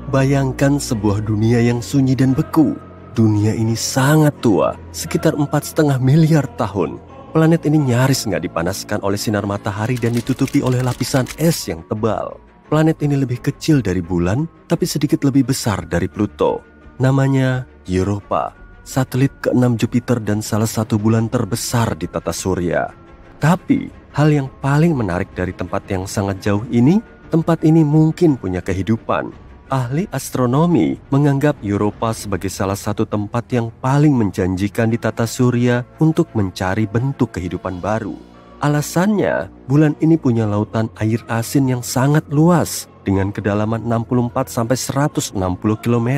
Bayangkan sebuah dunia yang sunyi dan beku. Dunia ini sangat tua, sekitar 4,5 miliar tahun. Planet ini nyaris nggak dipanaskan oleh sinar matahari dan ditutupi oleh lapisan es yang tebal. Planet ini lebih kecil dari bulan, tapi sedikit lebih besar dari Pluto. Namanya Europa, satelit ke-6 Jupiter dan salah satu bulan terbesar di tata surya. Tapi, hal yang paling menarik dari tempat yang sangat jauh ini, tempat ini mungkin punya kehidupan. Ahli astronomi menganggap Europa sebagai salah satu tempat yang paling menjanjikan di tata surya untuk mencari bentuk kehidupan baru. Alasannya, bulan ini punya lautan air asin yang sangat luas dengan kedalaman 64-160 km.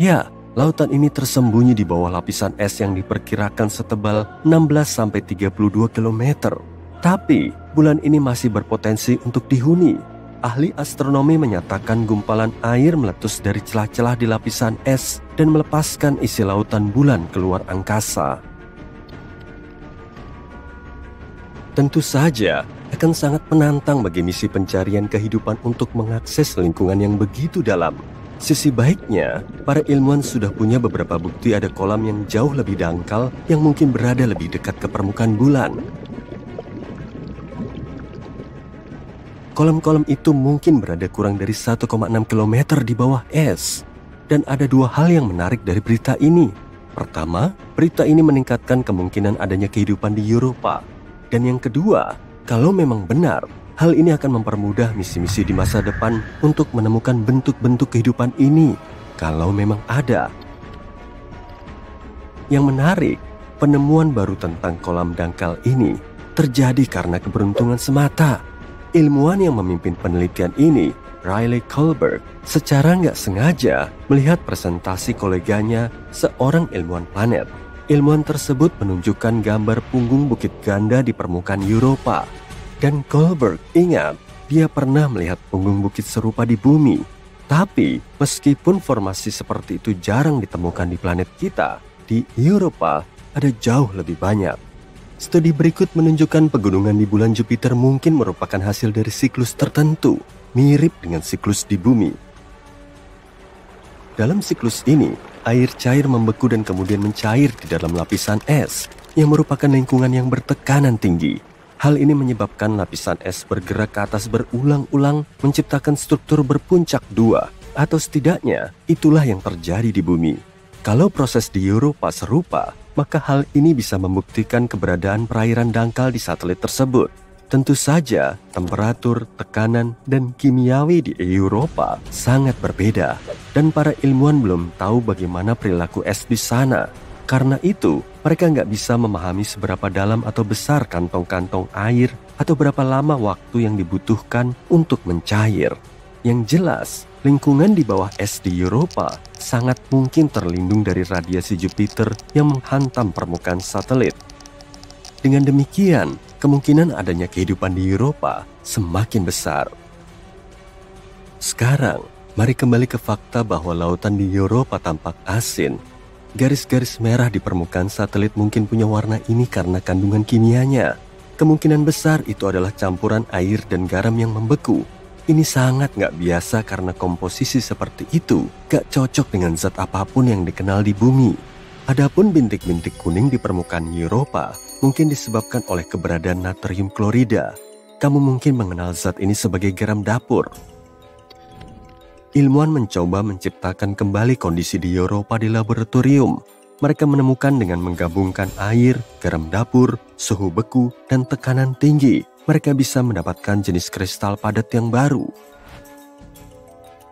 Ya, lautan ini tersembunyi di bawah lapisan es yang diperkirakan setebal 16-32 km. Tapi, bulan ini masih berpotensi untuk dihuni. Ahli astronomi menyatakan gumpalan air meletus dari celah-celah di lapisan es dan melepaskan isi lautan bulan keluar angkasa. Tentu saja akan sangat menantang bagi misi pencarian kehidupan untuk mengakses lingkungan yang begitu dalam. Sisi baiknya, para ilmuwan sudah punya beberapa bukti ada kolam yang jauh lebih dangkal yang mungkin berada lebih dekat ke permukaan bulan. Kolam-kolam itu mungkin berada kurang dari 1,6 km di bawah es. Dan ada dua hal yang menarik dari berita ini. Pertama, berita ini meningkatkan kemungkinan adanya kehidupan di Europa. Dan yang kedua, kalau memang benar, hal ini akan mempermudah misi-misi di masa depan untuk menemukan bentuk-bentuk kehidupan ini, kalau memang ada. Yang menarik, penemuan baru tentang kolam dangkal ini terjadi karena keberuntungan semata. Ilmuwan yang memimpin penelitian ini, Riley Kohlberg, secara nggak sengaja melihat presentasi koleganya, seorang ilmuwan planet. Ilmuwan tersebut menunjukkan gambar punggung bukit ganda di permukaan Europa. Dan Kohlberg ingat, dia pernah melihat punggung bukit serupa di bumi. Tapi, meskipun formasi seperti itu jarang ditemukan di planet kita, di Europa ada jauh lebih banyak. Studi berikut menunjukkan pegunungan di bulan Jupiter mungkin merupakan hasil dari siklus tertentu, mirip dengan siklus di bumi. Dalam siklus ini, air cair membeku dan kemudian mencair di dalam lapisan es, yang merupakan lingkungan yang bertekanan tinggi. Hal ini menyebabkan lapisan es bergerak ke atas berulang-ulang, menciptakan struktur berpuncak dua, atau setidaknya itulah yang terjadi di bumi. Kalau proses di Europa serupa, maka hal ini bisa membuktikan keberadaan perairan dangkal di satelit tersebut. Tentu saja, temperatur, tekanan, dan kimiawi di Europa sangat berbeda, dan para ilmuwan belum tahu bagaimana perilaku es di sana. Karena itu, mereka nggak bisa memahami seberapa dalam atau besar kantong-kantong air atau berapa lama waktu yang dibutuhkan untuk mencair. Yang jelas, lingkungan di bawah es di Europa sangat mungkin terlindung dari radiasi Jupiter yang menghantam permukaan satelit. Dengan demikian, kemungkinan adanya kehidupan di Europa semakin besar. Sekarang, mari kembali ke fakta bahwa lautan di Europa tampak asin. Garis-garis merah di permukaan satelit mungkin punya warna ini karena kandungan kimianya. Kemungkinan besar itu adalah campuran air dan garam yang membeku. Ini sangat nggak biasa karena komposisi seperti itu gak cocok dengan zat apapun yang dikenal di bumi. Adapun bintik-bintik kuning di permukaan Europa mungkin disebabkan oleh keberadaan natrium klorida. Kamu mungkin mengenal zat ini sebagai garam dapur. Ilmuwan mencoba menciptakan kembali kondisi di Europa di laboratorium. Mereka menemukan dengan menggabungkan air, garam dapur, suhu beku, dan tekanan tinggi, mereka bisa mendapatkan jenis kristal padat yang baru.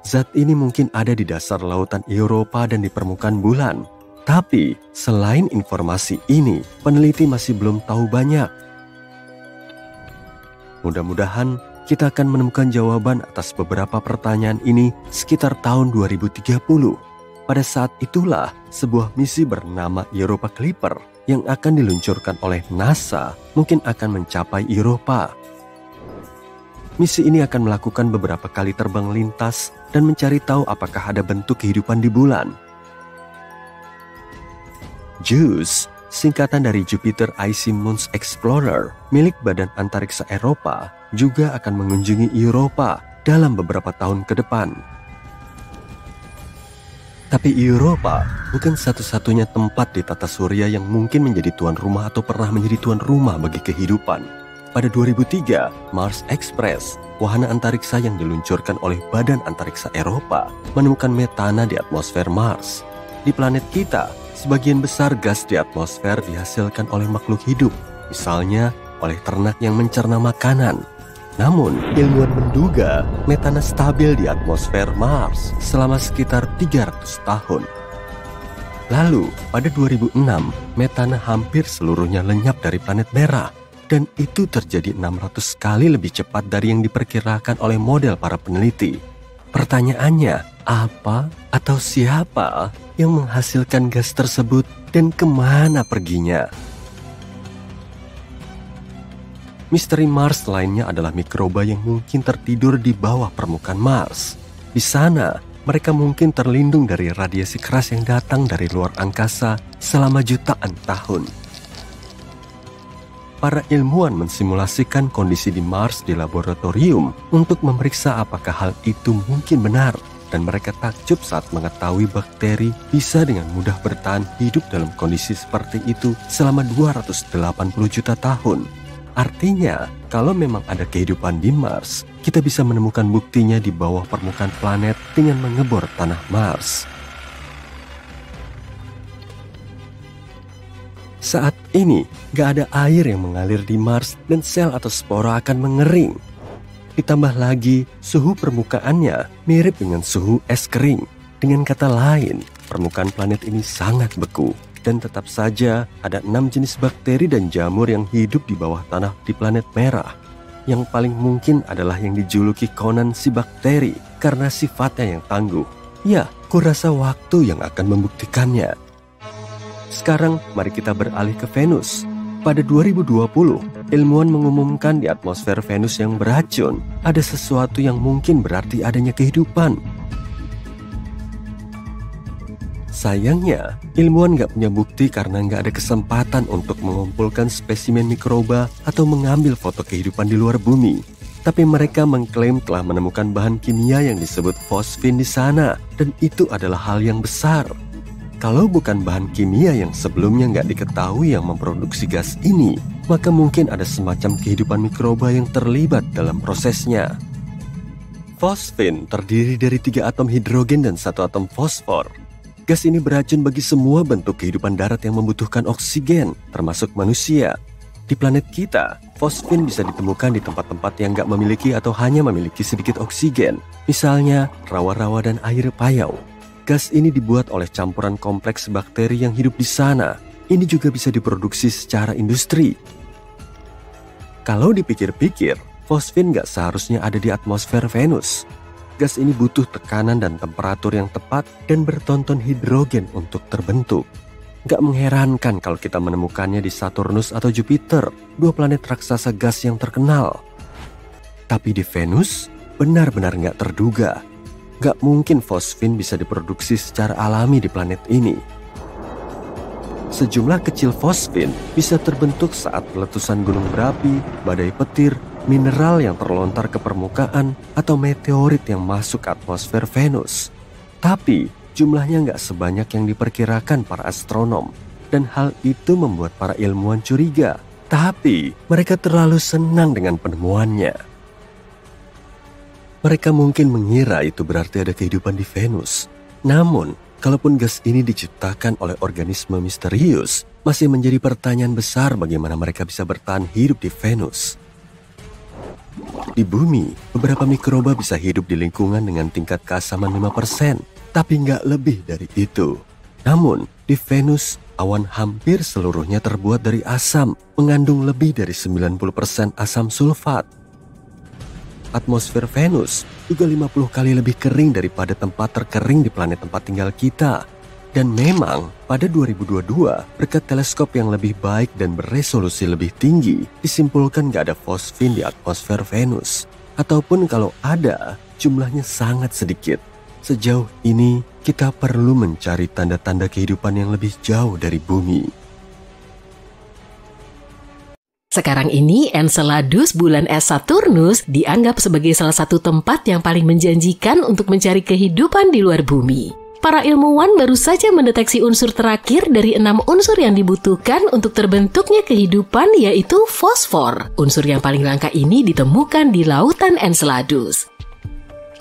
Zat ini mungkin ada di dasar lautan Europa dan di permukaan bulan. Tapi, selain informasi ini, peneliti masih belum tahu banyak. Mudah-mudahan kita akan menemukan jawaban atas beberapa pertanyaan ini sekitar tahun 2030. Pada saat itulah, sebuah misi bernama Europa Clipper yang akan diluncurkan oleh NASA mungkin akan mencapai Europa. Misi ini akan melakukan beberapa kali terbang lintas dan mencari tahu apakah ada bentuk kehidupan di bulan. JUICE, singkatan dari Jupiter Icy Moons Explorer, milik Badan Antariksa Eropa, juga akan mengunjungi Europa dalam beberapa tahun ke depan. Tapi Europa bukan satu-satunya tempat di tata surya yang mungkin menjadi tuan rumah atau pernah menjadi tuan rumah bagi kehidupan. Pada 2003, Mars Express, wahana antariksa yang diluncurkan oleh Badan Antariksa Eropa, menemukan metana di atmosfer Mars. Di planet kita, sebagian besar gas di atmosfer dihasilkan oleh makhluk hidup, misalnya oleh ternak yang mencerna makanan. Namun, ilmuwan menduga metana stabil di atmosfer Mars selama sekitar 300 tahun. Lalu, pada 2006, metana hampir seluruhnya lenyap dari planet merah, dan itu terjadi 600 kali lebih cepat dari yang diperkirakan oleh model para peneliti. Pertanyaannya, apa atau siapa yang menghasilkan gas tersebut dan kemana perginya? Misteri Mars lainnya adalah mikroba yang mungkin tertidur di bawah permukaan Mars. Di sana, mereka mungkin terlindung dari radiasi keras yang datang dari luar angkasa selama jutaan tahun. Para ilmuwan mensimulasikan kondisi di Mars di laboratorium untuk memeriksa apakah hal itu mungkin benar, dan mereka takjub saat mengetahui bakteri bisa dengan mudah bertahan hidup dalam kondisi seperti itu selama 280 juta tahun. Artinya, kalau memang ada kehidupan di Mars, kita bisa menemukan buktinya di bawah permukaan planet dengan mengebor tanah Mars. Saat ini, gak ada air yang mengalir di Mars dan sel atau spora akan mengering. Ditambah lagi, suhu permukaannya mirip dengan suhu es kering. Dengan kata lain, permukaan planet ini sangat beku. Dan tetap saja ada 6 jenis bakteri dan jamur yang hidup di bawah tanah di planet merah. Yang paling mungkin adalah yang dijuluki Conan si bakteri karena sifatnya yang tangguh. Ya, kurasa waktu yang akan membuktikannya. Sekarang mari kita beralih ke Venus. Pada 2020, ilmuwan mengumumkan di atmosfer Venus yang beracun ada sesuatu yang mungkin berarti adanya kehidupan. Sayangnya, ilmuwan gak punya bukti karena gak ada kesempatan untuk mengumpulkan spesimen mikroba atau mengambil foto kehidupan di luar bumi. Tapi mereka mengklaim telah menemukan bahan kimia yang disebut fosfin di sana, dan itu adalah hal yang besar. Kalau bukan bahan kimia yang sebelumnya gak diketahui yang memproduksi gas ini, maka mungkin ada semacam kehidupan mikroba yang terlibat dalam prosesnya. Fosfin terdiri dari 3 atom hidrogen dan 1 atom fosfor. Gas ini beracun bagi semua bentuk kehidupan darat yang membutuhkan oksigen, termasuk manusia. Di planet kita, fosfin bisa ditemukan di tempat-tempat yang gak memiliki atau hanya memiliki sedikit oksigen. Misalnya, rawa-rawa dan air payau. Gas ini dibuat oleh campuran kompleks bakteri yang hidup di sana. Ini juga bisa diproduksi secara industri. Kalau dipikir-pikir, fosfin gak seharusnya ada di atmosfer Venus. Gas ini butuh tekanan dan temperatur yang tepat dan bertonton hidrogen untuk terbentuk. Gak mengherankan kalau kita menemukannya di Saturnus atau Jupiter, 2 planet raksasa gas yang terkenal. Tapi di Venus, benar-benar gak terduga. Gak mungkin fosfin bisa diproduksi secara alami di planet ini. Sejumlah kecil fosfin bisa terbentuk saat letusan gunung berapi, badai petir, mineral yang terlontar ke permukaan, atau meteorit yang masuk ke atmosfer Venus. Tapi, jumlahnya nggak sebanyak yang diperkirakan para astronom. Dan hal itu membuat para ilmuwan curiga. Tapi, mereka terlalu senang dengan penemuannya. Mereka mungkin mengira itu berarti ada kehidupan di Venus. Namun, kalaupun gas ini diciptakan oleh organisme misterius, masih menjadi pertanyaan besar bagaimana mereka bisa bertahan hidup di Venus. Di bumi, beberapa mikroba bisa hidup di lingkungan dengan tingkat keasaman 5%, tapi nggak lebih dari itu. Namun, di Venus, awan hampir seluruhnya terbuat dari asam, mengandung lebih dari 90% asam sulfat. Atmosfer Venus juga 50 kali lebih kering daripada tempat terkering di planet tempat tinggal kita. Dan memang, pada 2022, berkat teleskop yang lebih baik dan beresolusi lebih tinggi, disimpulkan gak ada fosfin di atmosfer Venus. Ataupun kalau ada, jumlahnya sangat sedikit. Sejauh ini, kita perlu mencari tanda-tanda kehidupan yang lebih jauh dari bumi. Sekarang ini Enceladus bulan es Saturnus dianggap sebagai salah satu tempat yang paling menjanjikan untuk mencari kehidupan di luar bumi. para ilmuwan baru saja mendeteksi unsur terakhir dari 6 unsur yang dibutuhkan untuk terbentuknya kehidupan, yaitu fosfor. Unsur yang paling langka ini ditemukan di lautan Enceladus.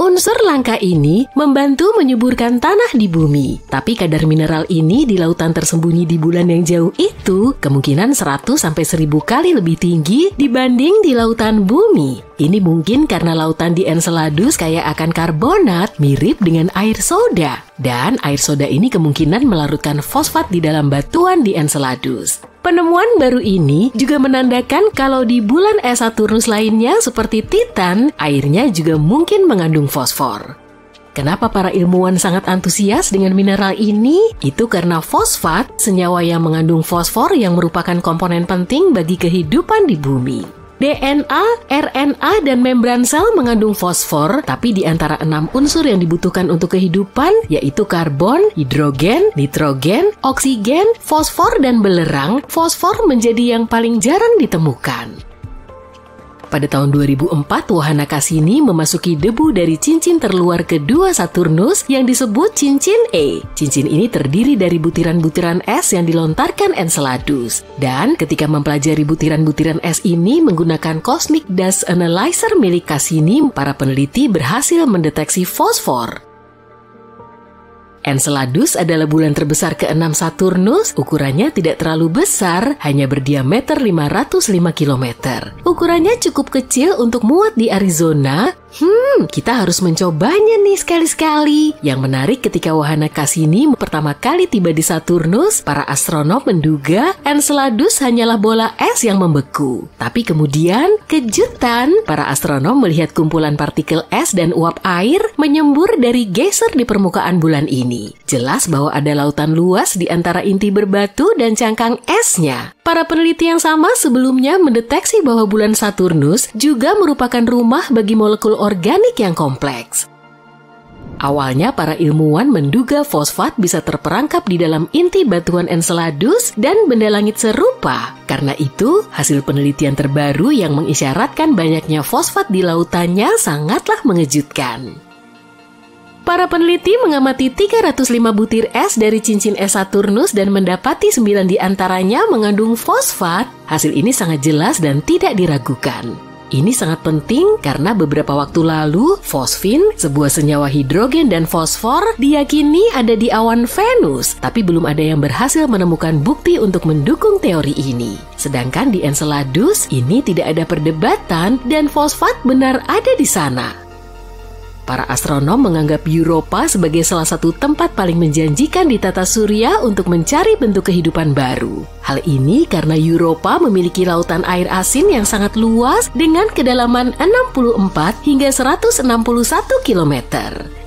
Unsur langka ini membantu menyuburkan tanah di bumi, tapi kadar mineral ini di lautan tersembunyi di bulan yang jauh itu kemungkinan 100-1000 kali lebih tinggi dibanding di lautan bumi. Ini mungkin karena lautan di Enceladus kaya akan karbonat mirip dengan air soda, dan air soda ini kemungkinan melarutkan fosfat di dalam batuan di Enceladus. Penemuan baru ini juga menandakan kalau di bulan es Saturnus lainnya seperti Titan, airnya juga mungkin mengandung fosfor. Kenapa para ilmuwan sangat antusias dengan mineral ini? Itu karena fosfat, senyawa yang mengandung fosfor yang merupakan komponen penting bagi kehidupan di bumi. DNA, RNA, dan membran sel mengandung fosfor, tapi di antara 6 unsur yang dibutuhkan untuk kehidupan, yaitu karbon, hidrogen, nitrogen, oksigen, fosfor, dan belerang, fosfor menjadi yang paling jarang ditemukan. Pada tahun 2004, wahana Cassini memasuki debu dari cincin terluar kedua Saturnus yang disebut cincin E. Cincin ini terdiri dari butiran-butiran es yang dilontarkan Enceladus. Dan ketika mempelajari butiran-butiran es ini menggunakan Cosmic Dust Analyzer milik Cassini, para peneliti berhasil mendeteksi fosfor. Enceladus adalah bulan terbesar ke-6 Saturnus. Ukurannya tidak terlalu besar, hanya berdiameter 505 km. Ukurannya cukup kecil untuk muat di Arizona. Kita harus mencobanya nih sekali-sekali. Yang menarik, ketika wahana Cassini pertama kali tiba di Saturnus, para astronom menduga Enceladus hanyalah bola es yang membeku. Tapi kemudian, kejutan, para astronom melihat kumpulan partikel es dan uap air menyembur dari geyser di permukaan bulan ini. Jelas bahwa ada lautan luas di antara inti berbatu dan cangkang esnya. Para peneliti yang sama sebelumnya mendeteksi bahwa bulan Saturnus juga merupakan rumah bagi molekul organik yang kompleks. Awalnya para ilmuwan menduga fosfat bisa terperangkap di dalam inti batuan Enceladus dan benda langit serupa. Karena itu, hasil penelitian terbaru yang mengisyaratkan banyaknya fosfat di lautannya sangatlah mengejutkan. Para peneliti mengamati 305 butir es dari cincin es Saturnus dan mendapati 9 di antaranya mengandung fosfat. Hasil ini sangat jelas dan tidak diragukan. Ini sangat penting karena beberapa waktu lalu, fosfin, sebuah senyawa hidrogen dan fosfor, diyakini ada di awan Venus, tapi belum ada yang berhasil menemukan bukti untuk mendukung teori ini. Sedangkan di Enceladus, ini tidak ada perdebatan dan fosfat benar ada di sana. Para astronom menganggap Europa sebagai salah satu tempat paling menjanjikan di tata surya untuk mencari bentuk kehidupan baru. Hal ini karena Europa memiliki lautan air asin yang sangat luas dengan kedalaman 64 hingga 161 km.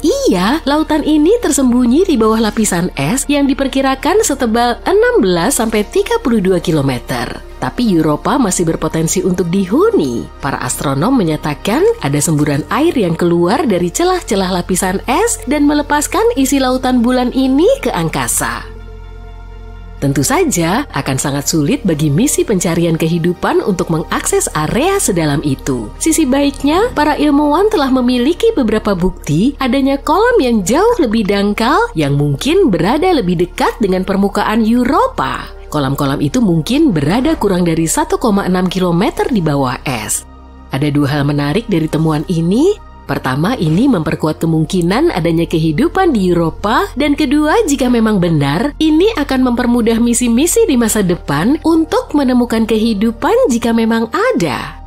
Iya, lautan ini tersembunyi di bawah lapisan es yang diperkirakan setebal 16-32 km. Tapi Europa masih berpotensi untuk dihuni. Para astronom menyatakan ada semburan air yang keluar dari celah-celah lapisan es dan melepaskan isi lautan bulan ini ke angkasa. Tentu saja akan sangat sulit bagi misi pencarian kehidupan untuk mengakses area sedalam itu. Sisi baiknya, para ilmuwan telah memiliki beberapa bukti adanya kolam yang jauh lebih dangkal yang mungkin berada lebih dekat dengan permukaan Europa. Kolam-kolam itu mungkin berada kurang dari 1,6 km di bawah es. Ada 2 hal menarik dari temuan ini. Pertama, ini memperkuat kemungkinan adanya kehidupan di Europa, dan kedua, jika memang benar, ini akan mempermudah misi-misi di masa depan untuk menemukan kehidupan jika memang ada.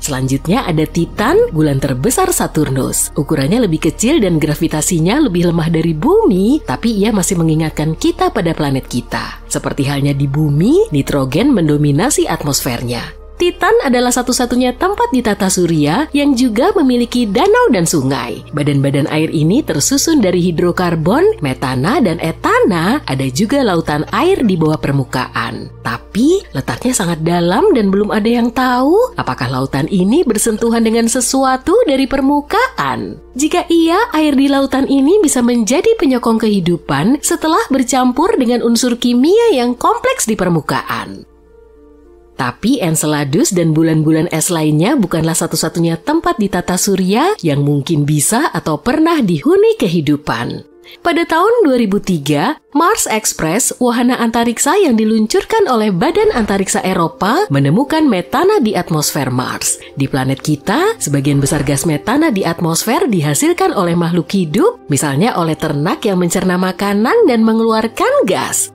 Selanjutnya ada Titan, bulan terbesar Saturnus. Ukurannya lebih kecil dan gravitasinya lebih lemah dari bumi, tapi ia masih mengingatkan kita pada planet kita. Seperti halnya di bumi, nitrogen mendominasi atmosfernya. Titan adalah satu-satunya tempat di tata surya yang juga memiliki danau dan sungai. Badan-badan air ini tersusun dari hidrokarbon, metana, dan etana. Ada juga lautan air di bawah permukaan. Tapi letaknya sangat dalam dan belum ada yang tahu apakah lautan ini bersentuhan dengan sesuatu dari permukaan. Jika iya, air di lautan ini bisa menjadi penyokong kehidupan setelah bercampur dengan unsur kimia yang kompleks di permukaan. Tapi Enceladus dan bulan-bulan es lainnya bukanlah satu-satunya tempat di tata surya yang mungkin bisa atau pernah dihuni kehidupan. Pada tahun 2003, Mars Express, wahana antariksa yang diluncurkan oleh Badan Antariksa Eropa, menemukan metana di atmosfer Mars. Di planet kita, sebagian besar gas metana di atmosfer dihasilkan oleh makhluk hidup, misalnya oleh ternak yang mencerna makanan dan mengeluarkan gas.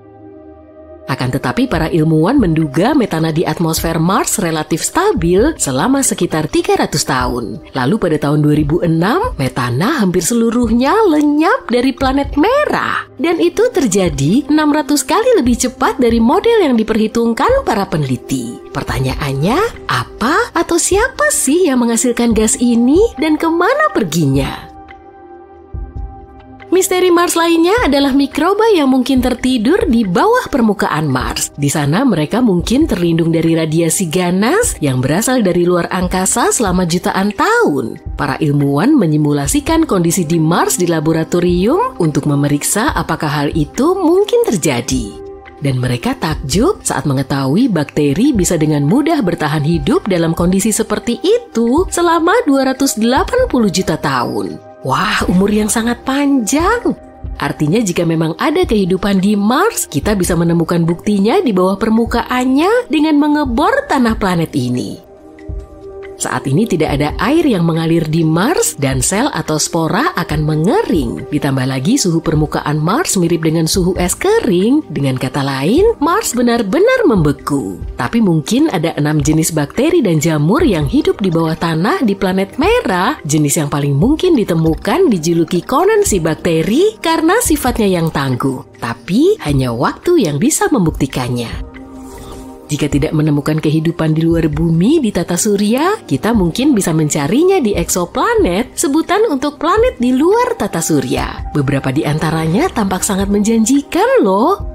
Akan tetapi para ilmuwan menduga metana di atmosfer Mars relatif stabil selama sekitar 300 tahun. Lalu pada tahun 2006, metana hampir seluruhnya lenyap dari planet merah. Dan itu terjadi 600 kali lebih cepat dari model yang diperhitungkan para peneliti. Pertanyaannya, apa atau siapa sih yang menghasilkan gas ini dan kemana perginya? Misteri Mars lainnya adalah mikroba yang mungkin tertidur di bawah permukaan Mars. Di sana mereka mungkin terlindung dari radiasi ganas yang berasal dari luar angkasa selama jutaan tahun. Para ilmuwan menyimulasikan kondisi di Mars di laboratorium untuk memeriksa apakah hal itu mungkin terjadi. Dan mereka takjub saat mengetahui bakteri bisa dengan mudah bertahan hidup dalam kondisi seperti itu selama 280 juta tahun. Wah, umur yang sangat panjang. Artinya jika memang ada kehidupan di Mars, kita bisa menemukan buktinya di bawah permukaannya dengan mengebor tanah planet ini. Saat ini tidak ada air yang mengalir di Mars dan sel atau spora akan mengering. Ditambah lagi suhu permukaan Mars mirip dengan suhu es kering. Dengan kata lain, Mars benar-benar membeku. Tapi mungkin ada 6 jenis bakteri dan jamur yang hidup di bawah tanah di planet merah. Jenis yang paling mungkin ditemukan dijuluki konensi bakteri karena sifatnya yang tangguh. Tapi hanya waktu yang bisa membuktikannya. Jika tidak menemukan kehidupan di luar bumi di tata surya, kita mungkin bisa mencarinya di eksoplanet, sebutan untuk planet di luar tata surya. Beberapa di antaranya tampak sangat menjanjikan loh.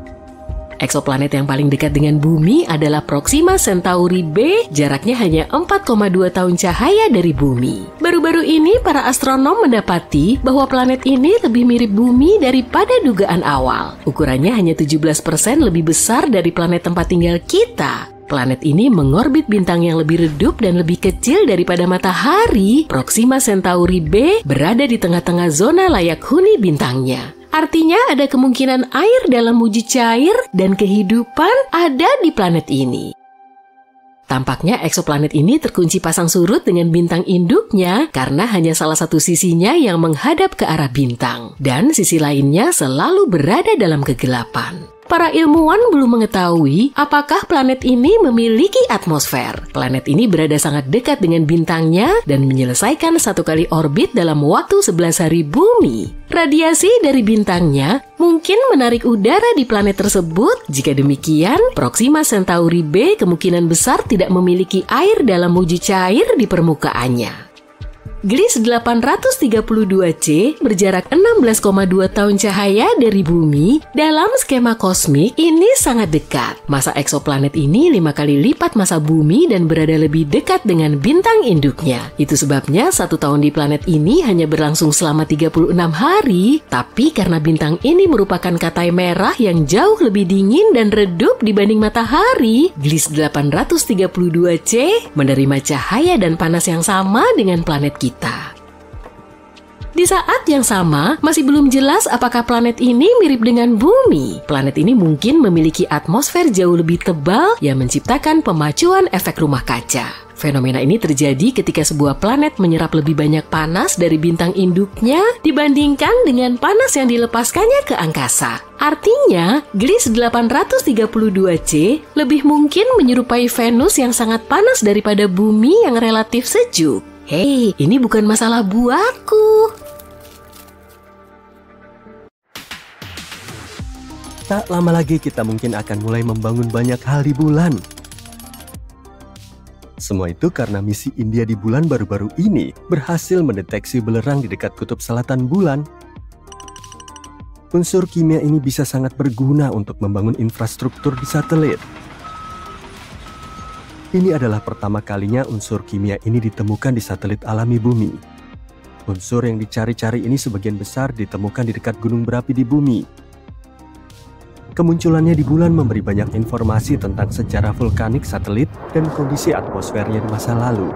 Eksoplanet yang paling dekat dengan bumi adalah Proxima Centauri b, jaraknya hanya 4,2 tahun cahaya dari bumi. Baru-baru ini para astronom mendapati bahwa planet ini lebih mirip bumi daripada dugaan awal. Ukurannya hanya 17% lebih besar dari planet tempat tinggal kita. Planet ini mengorbit bintang yang lebih redup dan lebih kecil daripada matahari. Proxima Centauri b berada di tengah-tengah zona layak huni bintangnya. Artinya ada kemungkinan air dalam wujud cair dan kehidupan ada di planet ini. Tampaknya eksoplanet ini terkunci pasang surut dengan bintang induknya karena hanya salah satu sisinya yang menghadap ke arah bintang dan sisi lainnya selalu berada dalam kegelapan. Para ilmuwan belum mengetahui apakah planet ini memiliki atmosfer. Planet ini berada sangat dekat dengan bintangnya dan menyelesaikan 1 kali orbit dalam waktu 11 hari bumi. Radiasi dari bintangnya mungkin menarik udara di planet tersebut. Jika demikian, Proxima Centauri b kemungkinan besar tidak memiliki air dalam wujud cair di permukaannya. Gliese 832c berjarak 16,2 tahun cahaya dari bumi. Dalam skema kosmik, ini sangat dekat. Masa eksoplanet ini 5 kali lipat masa bumi dan berada lebih dekat dengan bintang induknya. Itu sebabnya 1 tahun di planet ini hanya berlangsung selama 36 hari. Tapi karena bintang ini merupakan katai merah yang jauh lebih dingin dan redup dibanding matahari, Gliese 832c menerima cahaya dan panas yang sama dengan planet kita. Di saat yang sama, masih belum jelas apakah planet ini mirip dengan bumi. Planet ini mungkin memiliki atmosfer jauh lebih tebal yang menciptakan pemacuan efek rumah kaca. Fenomena ini terjadi ketika sebuah planet menyerap lebih banyak panas dari bintang induknya dibandingkan dengan panas yang dilepaskannya ke angkasa. Artinya, Gliese 832c lebih mungkin menyerupai Venus yang sangat panas daripada bumi yang relatif sejuk. Hei, ini bukan masalah buatku. Tak lama lagi kita mungkin akan mulai membangun banyak hal di bulan. Semua itu karena misi India di bulan baru-baru ini berhasil mendeteksi belerang di dekat kutub selatan bulan. Unsur kimia ini bisa sangat berguna untuk membangun infrastruktur di satelit. Ini adalah pertama kalinya unsur kimia ini ditemukan di satelit alami bumi. Unsur yang dicari-cari ini sebagian besar ditemukan di dekat gunung berapi di bumi. Kemunculannya di bulan memberi banyak informasi tentang sejarah vulkanik satelit dan kondisi atmosfernya di masa lalu.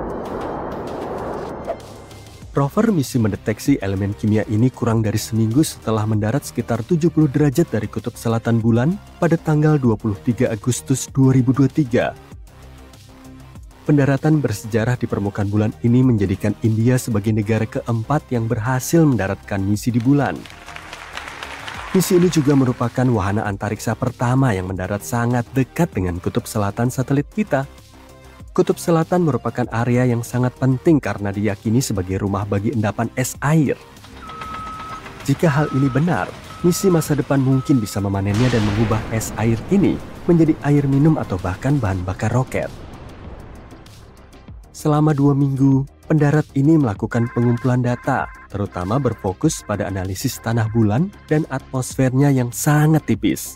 Rover misi mendeteksi elemen kimia ini kurang dari seminggu setelah mendarat sekitar 70 derajat dari kutub selatan bulan pada tanggal 23 Agustus 2023. Pendaratan bersejarah di permukaan bulan ini menjadikan India sebagai negara keempat yang berhasil mendaratkan misi di bulan. Misi ini juga merupakan wahana antariksa pertama yang mendarat sangat dekat dengan kutub selatan satelit kita. Kutub Selatan merupakan area yang sangat penting karena diyakini sebagai rumah bagi endapan es air. Jika hal ini benar, misi masa depan mungkin bisa memanennya dan mengubah es air ini menjadi air minum atau bahkan bahan bakar roket. Selama 2 minggu, pendarat ini melakukan pengumpulan data, terutama berfokus pada analisis tanah bulan dan atmosfernya yang sangat tipis.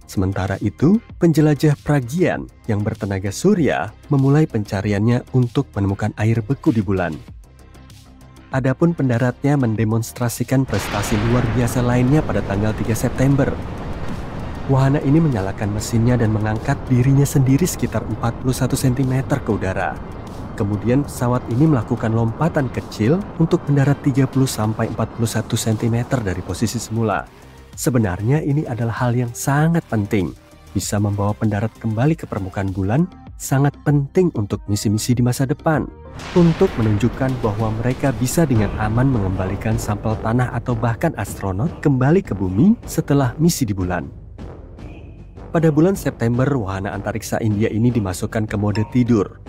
Sementara itu, penjelajah Pragyan yang bertenaga surya memulai pencariannya untuk menemukan air beku di bulan. Adapun pendaratnya mendemonstrasikan prestasi luar biasa lainnya pada tanggal 3 September. Wahana ini menyalakan mesinnya dan mengangkat dirinya sendiri sekitar 41 cm ke udara. Kemudian pesawat ini melakukan lompatan kecil untuk mendarat 30-41 cm dari posisi semula. Sebenarnya ini adalah hal yang sangat penting. Bisa membawa pendarat kembali ke permukaan bulan sangat penting untuk misi-misi di masa depan. Untuk menunjukkan bahwa mereka bisa dengan aman mengembalikan sampel tanah atau bahkan astronot kembali ke bumi setelah misi di bulan. Pada bulan September, wahana antariksa India ini dimasukkan ke mode tidur.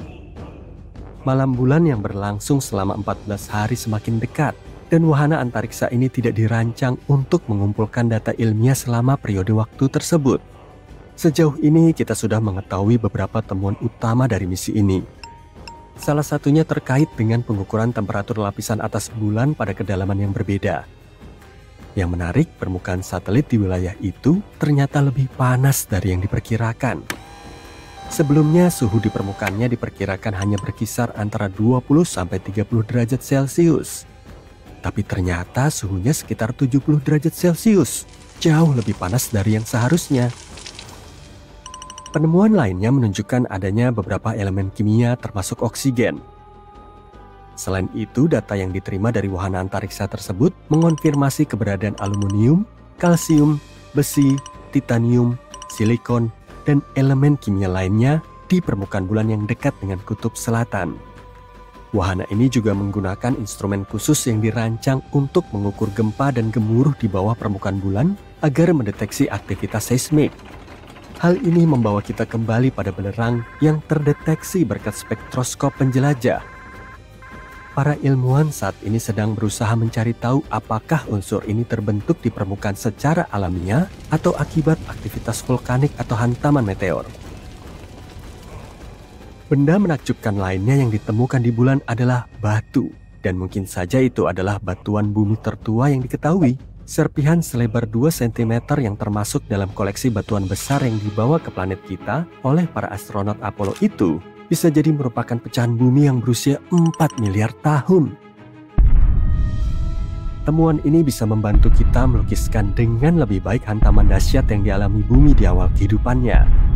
Malam bulan yang berlangsung selama 14 hari semakin dekat. Dan wahana antariksa ini tidak dirancang untuk mengumpulkan data ilmiah selama periode waktu tersebut. Sejauh ini kita sudah mengetahui beberapa temuan utama dari misi ini. Salah satunya terkait dengan pengukuran temperatur lapisan atas bulan pada kedalaman yang berbeda. Yang menarik, permukaan satelit di wilayah itu ternyata lebih panas dari yang diperkirakan. Sebelumnya, suhu di permukaannya diperkirakan hanya berkisar antara 20-30 derajat Celcius. Tapi ternyata suhunya sekitar 70 derajat Celcius, jauh lebih panas dari yang seharusnya. Penemuan lainnya menunjukkan adanya beberapa elemen kimia termasuk oksigen. Selain itu, data yang diterima dari wahana antariksa tersebut mengonfirmasi keberadaan aluminium, kalsium, besi, titanium, silikon, dan elemen kimia lainnya di permukaan bulan yang dekat dengan kutub selatan. Wahana ini juga menggunakan instrumen khusus yang dirancang untuk mengukur gempa dan gemuruh di bawah permukaan bulan agar mendeteksi aktivitas seismik. Hal ini membawa kita kembali pada belerang yang terdeteksi berkat spektroskop penjelajah. Para ilmuwan saat ini sedang berusaha mencari tahu apakah unsur ini terbentuk di permukaan secara alamiah atau akibat aktivitas vulkanik atau hantaman meteor. Benda menakjubkan lainnya yang ditemukan di bulan adalah batu, dan mungkin saja itu adalah batuan bumi tertua yang diketahui. Serpihan selebar 2 cm yang termasuk dalam koleksi batuan besar yang dibawa ke planet kita oleh para astronot Apollo itu bisa jadi merupakan pecahan bumi yang berusia 4 miliar tahun. Temuan ini bisa membantu kita melukiskan dengan lebih baik hantaman dahsyat yang dialami bumi di awal kehidupannya.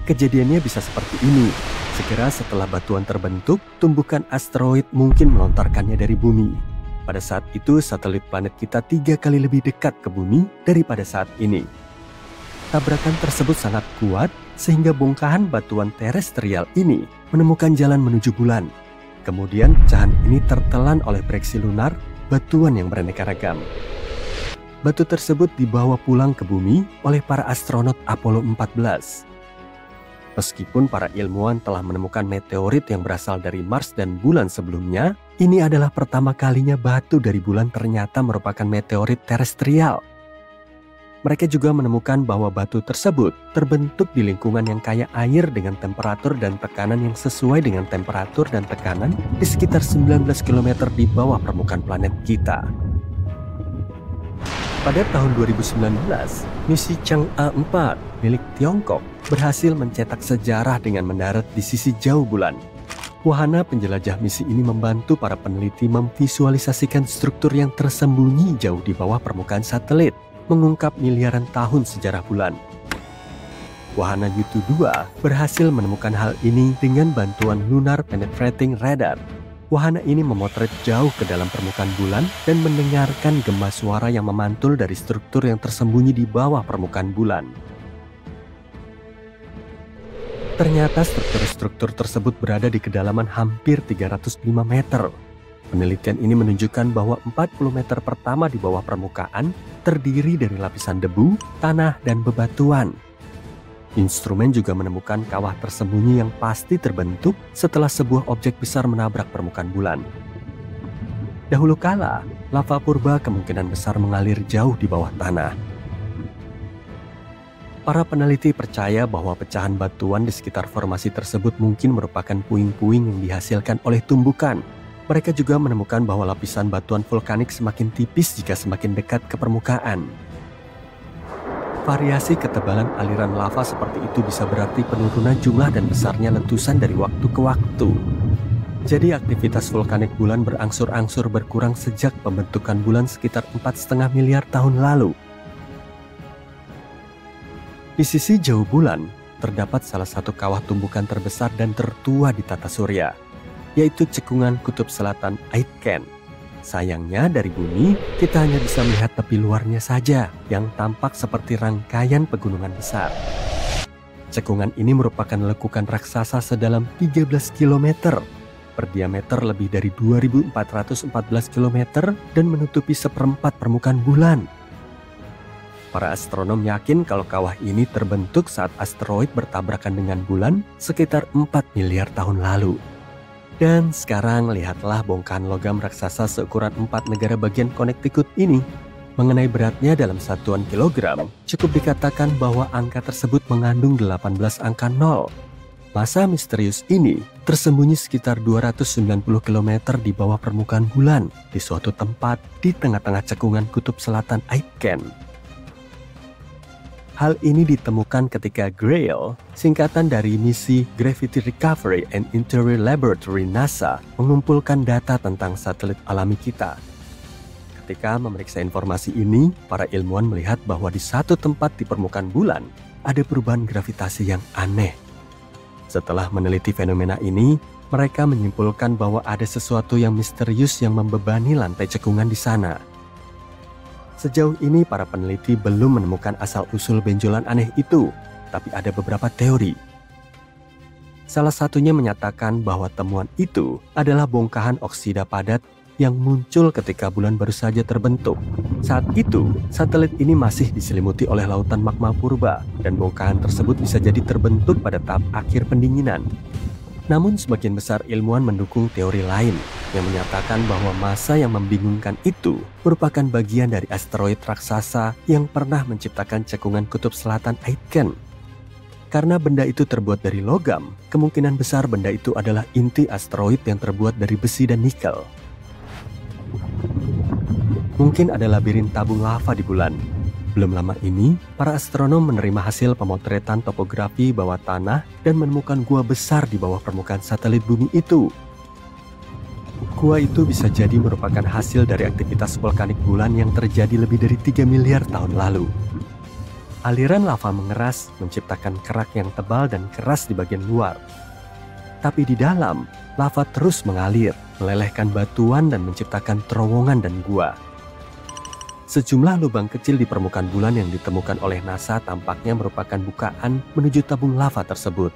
Kejadiannya bisa seperti ini. Segera setelah batuan terbentuk, tumbukan asteroid mungkin melontarkannya dari bumi. Pada saat itu, satelit planet kita 3 kali lebih dekat ke bumi daripada saat ini. Tabrakan tersebut sangat kuat, sehingga bongkahan batuan terestrial ini menemukan jalan menuju bulan. Kemudian, pecahan ini tertelan oleh breksi lunar, batuan yang beraneka ragam. Batu tersebut dibawa pulang ke bumi oleh para astronot Apollo 14. Meskipun para ilmuwan telah menemukan meteorit yang berasal dari Mars dan bulan sebelumnya, ini adalah pertama kalinya batu dari bulan ternyata merupakan meteorit terestrial. Mereka juga menemukan bahwa batu tersebut terbentuk di lingkungan yang kaya air dengan temperatur dan tekanan yang sesuai dengan temperatur dan tekanan di sekitar 19 km di bawah permukaan planet kita. Pada tahun 2019, misi Chang'e 4 milik Tiongkok berhasil mencetak sejarah dengan mendarat di sisi jauh bulan. Wahana penjelajah misi ini membantu para peneliti memvisualisasikan struktur yang tersembunyi jauh di bawah permukaan satelit, mengungkap miliaran tahun sejarah bulan. Wahana Yutu 2 berhasil menemukan hal ini dengan bantuan Lunar Penetrating Radar. Wahana ini memotret jauh ke dalam permukaan bulan dan mendengarkan gema suara yang memantul dari struktur yang tersembunyi di bawah permukaan bulan. Ternyata struktur-struktur tersebut berada di kedalaman hampir 305 meter. Penelitian ini menunjukkan bahwa 40 meter pertama di bawah permukaan terdiri dari lapisan debu, tanah, dan bebatuan. Instrumen juga menemukan kawah tersembunyi yang pasti terbentuk setelah sebuah objek besar menabrak permukaan bulan. Dahulu kala, lava purba kemungkinan besar mengalir jauh di bawah tanah. Para peneliti percaya bahwa pecahan batuan di sekitar formasi tersebut mungkin merupakan puing-puing yang dihasilkan oleh tumbukan. Mereka juga menemukan bahwa lapisan batuan vulkanik semakin tipis jika semakin dekat ke permukaan. Variasi ketebalan aliran lava seperti itu bisa berarti penurunan jumlah dan besarnya letusan dari waktu ke waktu. Jadi aktivitas vulkanik bulan berangsur-angsur berkurang sejak pembentukan bulan sekitar 4,5 miliar tahun lalu. Di sisi jauh bulan, terdapat salah satu kawah tumbukan terbesar dan tertua di tata surya, yaitu cekungan kutub selatan Aitken. Sayangnya dari bumi, kita hanya bisa melihat tepi luarnya saja yang tampak seperti rangkaian pegunungan besar. Cekungan ini merupakan lekukan raksasa sedalam 13 km, berdiameter lebih dari 2.414 km dan menutupi seperempat permukaan bulan. Para astronom yakin kalau kawah ini terbentuk saat asteroid bertabrakan dengan bulan sekitar 4 miliar tahun lalu. Dan sekarang lihatlah bongkahan logam raksasa seukuran 4 negara bagian Connecticut ini. Mengenai beratnya dalam satuan kilogram, cukup dikatakan bahwa angka tersebut mengandung 18 angka 0. Massa misterius ini tersembunyi sekitar 290 km di bawah permukaan bulan di suatu tempat di tengah-tengah cekungan kutub selatan Aitken. Hal ini ditemukan ketika GRAIL, singkatan dari misi Gravity Recovery and Interior Laboratory NASA, mengumpulkan data tentang satelit alami kita. Ketika memeriksa informasi ini, para ilmuwan melihat bahwa di satu tempat di permukaan bulan ada perubahan gravitasi yang aneh. Setelah meneliti fenomena ini, mereka menyimpulkan bahwa ada sesuatu yang misterius yang membebani lantai cekungan di sana. Sejauh ini para peneliti belum menemukan asal-usul benjolan aneh itu, tapi ada beberapa teori. Salah satunya menyatakan bahwa temuan itu adalah bongkahan oksida padat yang muncul ketika bulan baru saja terbentuk. Saat itu, satelit ini masih diselimuti oleh lautan magma purba, dan bongkahan tersebut bisa jadi terbentuk pada tahap akhir pendinginan. Namun sebagian besar ilmuwan mendukung teori lain yang menyatakan bahwa massa yang membingungkan itu merupakan bagian dari asteroid raksasa yang pernah menciptakan cekungan kutub selatan Aitken. Karena benda itu terbuat dari logam, kemungkinan besar benda itu adalah inti asteroid yang terbuat dari besi dan nikel. Mungkin ada labirin tabung lava di bulan. Belum lama ini, para astronom menerima hasil pemotretan topografi bawah tanah dan menemukan gua besar di bawah permukaan satelit bumi itu. Gua itu bisa jadi merupakan hasil dari aktivitas vulkanik bulan yang terjadi lebih dari 3 miliar tahun lalu. Aliran lava mengeras, menciptakan kerak yang tebal dan keras di bagian luar. Tapi di dalam, lava terus mengalir, melelehkan batuan dan menciptakan terowongan dan gua. Sejumlah lubang kecil di permukaan bulan yang ditemukan oleh NASA tampaknya merupakan bukaan menuju tabung lava tersebut.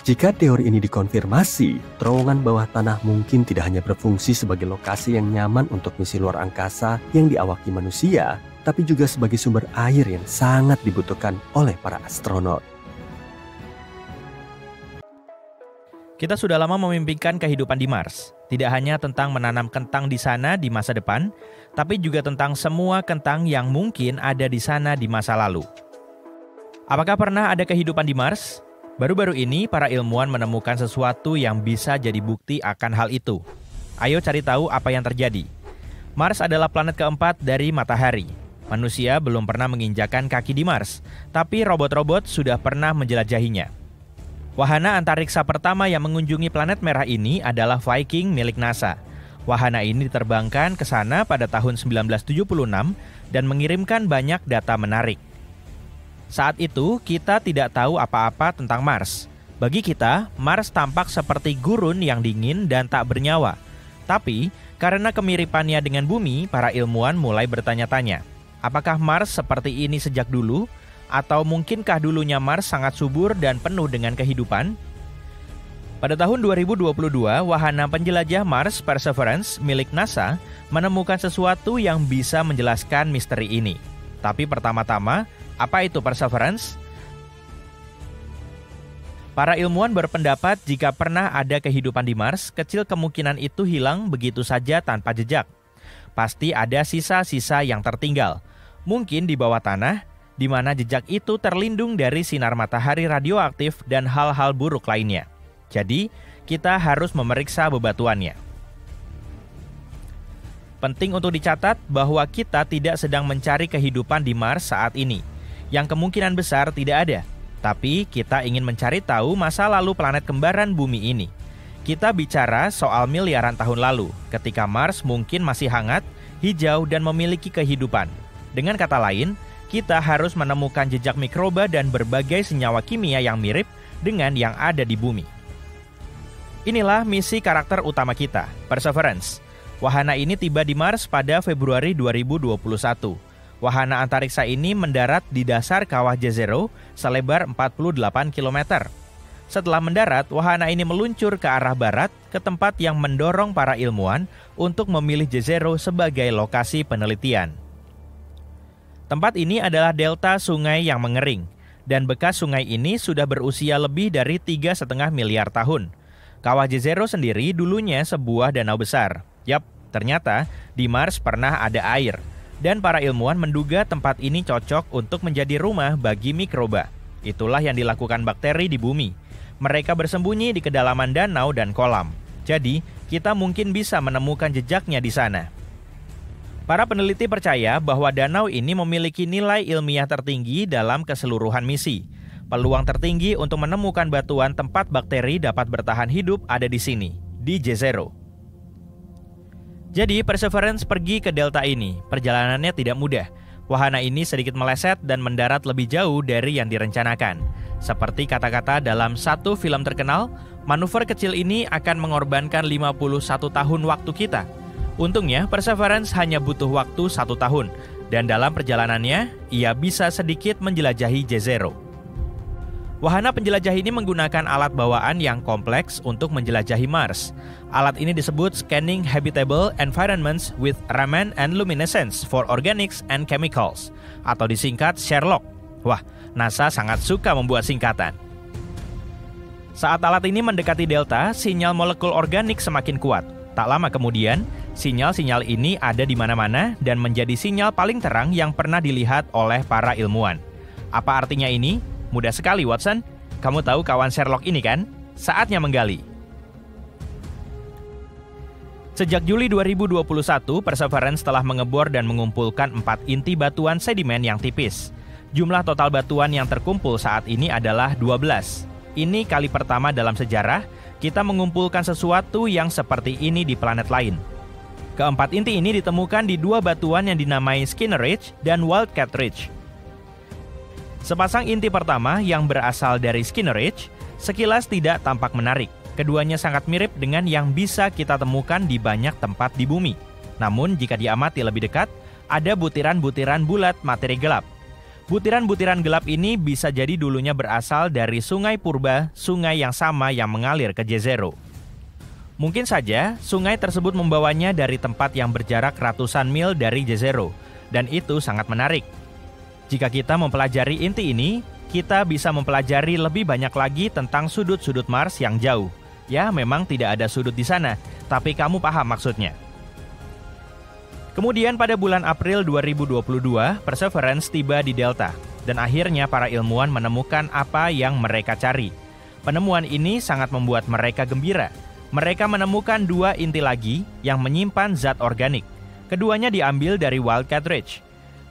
Jika teori ini dikonfirmasi, terowongan bawah tanah mungkin tidak hanya berfungsi sebagai lokasi yang nyaman untuk misi luar angkasa yang diawaki manusia, tapi juga sebagai sumber air yang sangat dibutuhkan oleh para astronot. Kita sudah lama memimpikan kehidupan di Mars. Tidak hanya tentang menanam kentang di sana di masa depan, tapi juga tentang semua kentang yang mungkin ada di sana di masa lalu. Apakah pernah ada kehidupan di Mars? Baru-baru ini, para ilmuwan menemukan sesuatu yang bisa jadi bukti akan hal itu. Ayo cari tahu apa yang terjadi. Mars adalah planet keempat dari Matahari. Manusia belum pernah menginjakan kaki di Mars, tapi robot-robot sudah pernah menjelajahinya. Wahana antariksa pertama yang mengunjungi planet merah ini adalah Viking milik NASA. Wahana ini diterbangkan ke sana pada tahun 1976 dan mengirimkan banyak data menarik. Saat itu, kita tidak tahu apa-apa tentang Mars. Bagi kita, Mars tampak seperti gurun yang dingin dan tak bernyawa. Tapi, karena kemiripannya dengan bumi, para ilmuwan mulai bertanya-tanya, apakah Mars seperti ini sejak dulu? Atau mungkinkah dulunya Mars sangat subur dan penuh dengan kehidupan? Pada tahun 2022, wahana penjelajah Mars Perseverance milik NASA menemukan sesuatu yang bisa menjelaskan misteri ini. Tapi pertama-tama, apa itu Perseverance? Para ilmuwan berpendapat jika pernah ada kehidupan di Mars, kecil kemungkinan itu hilang begitu saja tanpa jejak. Pasti ada sisa-sisa yang tertinggal. Mungkin di bawah tanah, di mana jejak itu terlindung dari sinar matahari radioaktif dan hal-hal buruk lainnya. Jadi, kita harus memeriksa bebatuannya. Penting untuk dicatat bahwa kita tidak sedang mencari kehidupan di Mars saat ini, yang kemungkinan besar tidak ada. Tapi kita ingin mencari tahu masa lalu planet kembaran bumi ini. Kita bicara soal miliaran tahun lalu, ketika Mars mungkin masih hangat, hijau, dan memiliki kehidupan. Dengan kata lain, kita harus menemukan jejak mikroba dan berbagai senyawa kimia yang mirip dengan yang ada di bumi. Inilah misi karakter utama kita, Perseverance. Wahana ini tiba di Mars pada Februari 2021. Wahana antariksa ini mendarat di dasar kawah Jezero selebar 48 km. Setelah mendarat, wahana ini meluncur ke arah barat ke tempat yang mendorong para ilmuwan untuk memilih Jezero sebagai lokasi penelitian. Tempat ini adalah delta sungai yang mengering, dan bekas sungai ini sudah berusia lebih dari 3,5 miliar tahun. Kawah Jezero sendiri dulunya sebuah danau besar. Yap, ternyata di Mars pernah ada air. Dan para ilmuwan menduga tempat ini cocok untuk menjadi rumah bagi mikroba. Itulah yang dilakukan bakteri di bumi. Mereka bersembunyi di kedalaman danau dan kolam. Jadi, kita mungkin bisa menemukan jejaknya di sana. Para peneliti percaya bahwa danau ini memiliki nilai ilmiah tertinggi dalam keseluruhan misi. Peluang tertinggi untuk menemukan batuan tempat bakteri dapat bertahan hidup ada di sini, di Jezero. Jadi, Perseverance pergi ke delta ini. Perjalanannya tidak mudah. Wahana ini sedikit meleset dan mendarat lebih jauh dari yang direncanakan. Seperti kata-kata dalam satu film terkenal, manuver kecil ini akan mengorbankan 51 tahun waktu kita. Untungnya, Perseverance hanya butuh waktu 1 tahun. Dan dalam perjalanannya, ia bisa sedikit menjelajahi Jezero. Wahana penjelajah ini menggunakan alat bawaan yang kompleks untuk menjelajahi Mars. Alat ini disebut Scanning Habitable Environments with Raman and Luminescence for Organics and Chemicals, atau disingkat SHERLOC. Wah, NASA sangat suka membuat singkatan. Saat alat ini mendekati delta, sinyal molekul organik semakin kuat. Tak lama kemudian, sinyal-sinyal ini ada di mana-mana dan menjadi sinyal paling terang yang pernah dilihat oleh para ilmuwan. Apa artinya ini? Mudah sekali, Watson. Kamu tahu kawan Sherlock ini kan? Saatnya menggali. Sejak Juli 2021, Perseverance telah mengebor dan mengumpulkan 4 inti batuan sedimen yang tipis. Jumlah total batuan yang terkumpul saat ini adalah 12. Ini kali pertama dalam sejarah kita mengumpulkan sesuatu yang seperti ini di planet lain. Keempat inti ini ditemukan di 2 batuan yang dinamai Skinner Ridge dan Wildcat Ridge. Sepasang inti pertama yang berasal dari Skinner Ridge sekilas tidak tampak menarik. Keduanya sangat mirip dengan yang bisa kita temukan di banyak tempat di bumi. Namun jika diamati lebih dekat, ada butiran-butiran bulat materi gelap. Butiran-butiran gelap ini bisa jadi dulunya berasal dari sungai purba, sungai yang sama yang mengalir ke Jezero. Mungkin saja sungai tersebut membawanya dari tempat yang berjarak ratusan mil dari Jezero, dan itu sangat menarik. Jika kita mempelajari inti ini, kita bisa mempelajari lebih banyak lagi tentang sudut-sudut Mars yang jauh. Ya, memang tidak ada sudut di sana, tapi kamu paham maksudnya. Kemudian pada bulan April 2022, Perseverance tiba di delta, dan akhirnya para ilmuwan menemukan apa yang mereka cari. Penemuan ini sangat membuat mereka gembira. Mereka menemukan 2 inti lagi yang menyimpan zat organik. Keduanya diambil dari Wildcat Ridge.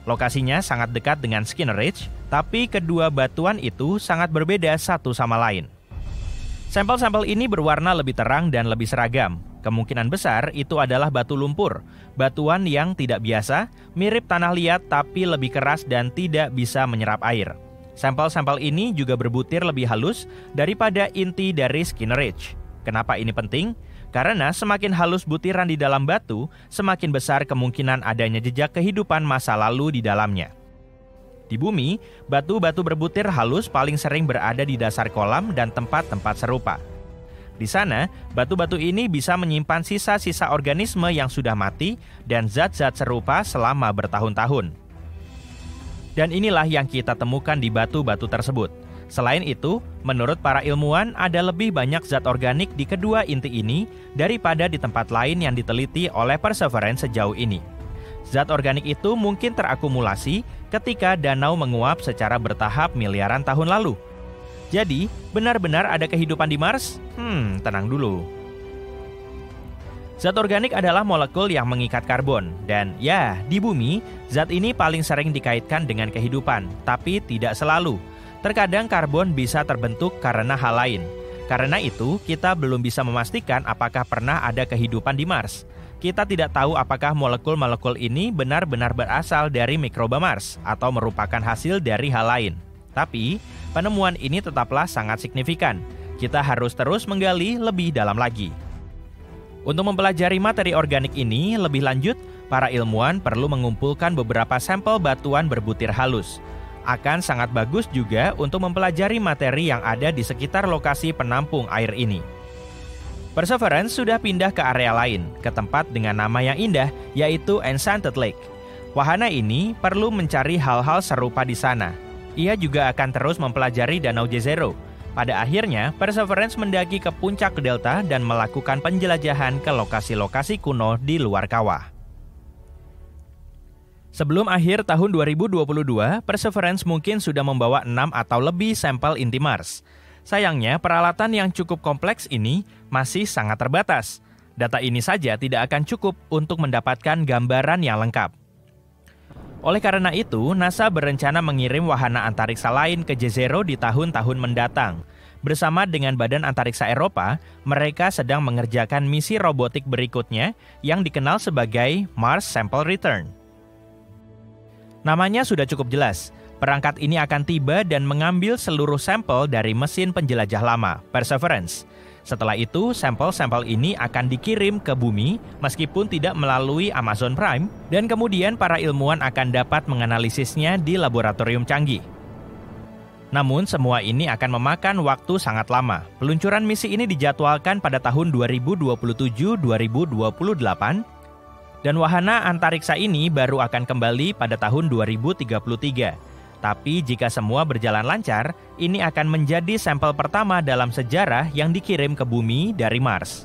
Lokasinya sangat dekat dengan Skinner Ridge, tapi kedua batuan itu sangat berbeda satu sama lain. Sampel-sampel ini berwarna lebih terang dan lebih seragam. Kemungkinan besar itu adalah batu lumpur, batuan yang tidak biasa, mirip tanah liat tapi lebih keras dan tidak bisa menyerap air. Sampel-sampel ini juga berbutir lebih halus daripada inti dari Skinner Ridge. Kenapa ini penting? Karena semakin halus butiran di dalam batu, semakin besar kemungkinan adanya jejak kehidupan masa lalu di dalamnya. Di bumi, batu-batu berbutir halus paling sering berada di dasar kolam dan tempat-tempat serupa. Di sana, batu-batu ini bisa menyimpan sisa-sisa organisme yang sudah mati dan zat-zat serupa selama bertahun-tahun. Dan inilah yang kita temukan di batu-batu tersebut. Selain itu, menurut para ilmuwan ada lebih banyak zat organik di kedua inti ini daripada di tempat lain yang diteliti oleh Perseverance sejauh ini. Zat organik itu mungkin terakumulasi ketika danau menguap secara bertahap miliaran tahun lalu. Jadi, benar-benar ada kehidupan di Mars? Tenang dulu. Zat organik adalah molekul yang mengikat karbon, dan ya, di bumi, zat ini paling sering dikaitkan dengan kehidupan, tapi tidak selalu. Terkadang karbon bisa terbentuk karena hal lain. Karena itu, kita belum bisa memastikan apakah pernah ada kehidupan di Mars. Kita tidak tahu apakah molekul-molekul ini benar-benar berasal dari mikroba Mars atau merupakan hasil dari hal lain. Tapi, penemuan ini tetaplah sangat signifikan. Kita harus terus menggali lebih dalam lagi. Untuk mempelajari materi organik ini lebih lanjut, para ilmuwan perlu mengumpulkan beberapa sampel batuan berbutir halus. Akan sangat bagus juga untuk mempelajari materi yang ada di sekitar lokasi penampung air ini. Perseverance sudah pindah ke area lain, ke tempat dengan nama yang indah, yaitu Enchanted Lake. Wahana ini perlu mencari hal-hal serupa di sana. Ia juga akan terus mempelajari Danau Jezero. Pada akhirnya, Perseverance mendaki ke puncak delta dan melakukan penjelajahan ke lokasi-lokasi kuno di luar kawah. Sebelum akhir tahun 2022, Perseverance mungkin sudah membawa 6 atau lebih sampel inti Mars. Sayangnya, peralatan yang cukup kompleks ini masih sangat terbatas. Data ini saja tidak akan cukup untuk mendapatkan gambaran yang lengkap. Oleh karena itu, NASA berencana mengirim wahana antariksa lain ke Jezero di tahun-tahun mendatang. Bersama dengan Badan Antariksa Eropa, mereka sedang mengerjakan misi robotik berikutnya yang dikenal sebagai Mars Sample Return. Namanya sudah cukup jelas. Perangkat ini akan tiba dan mengambil seluruh sampel dari mesin penjelajah lama, Perseverance. Setelah itu, sampel-sampel ini akan dikirim ke bumi meskipun tidak melalui Amazon Prime, dan kemudian para ilmuwan akan dapat menganalisisnya di laboratorium canggih. Namun, semua ini akan memakan waktu sangat lama. Peluncuran misi ini dijadwalkan pada tahun 2027-2028, dan wahana antariksa ini baru akan kembali pada tahun 2033. Tapi jika semua berjalan lancar, ini akan menjadi sampel pertama dalam sejarah yang dikirim ke bumi dari Mars.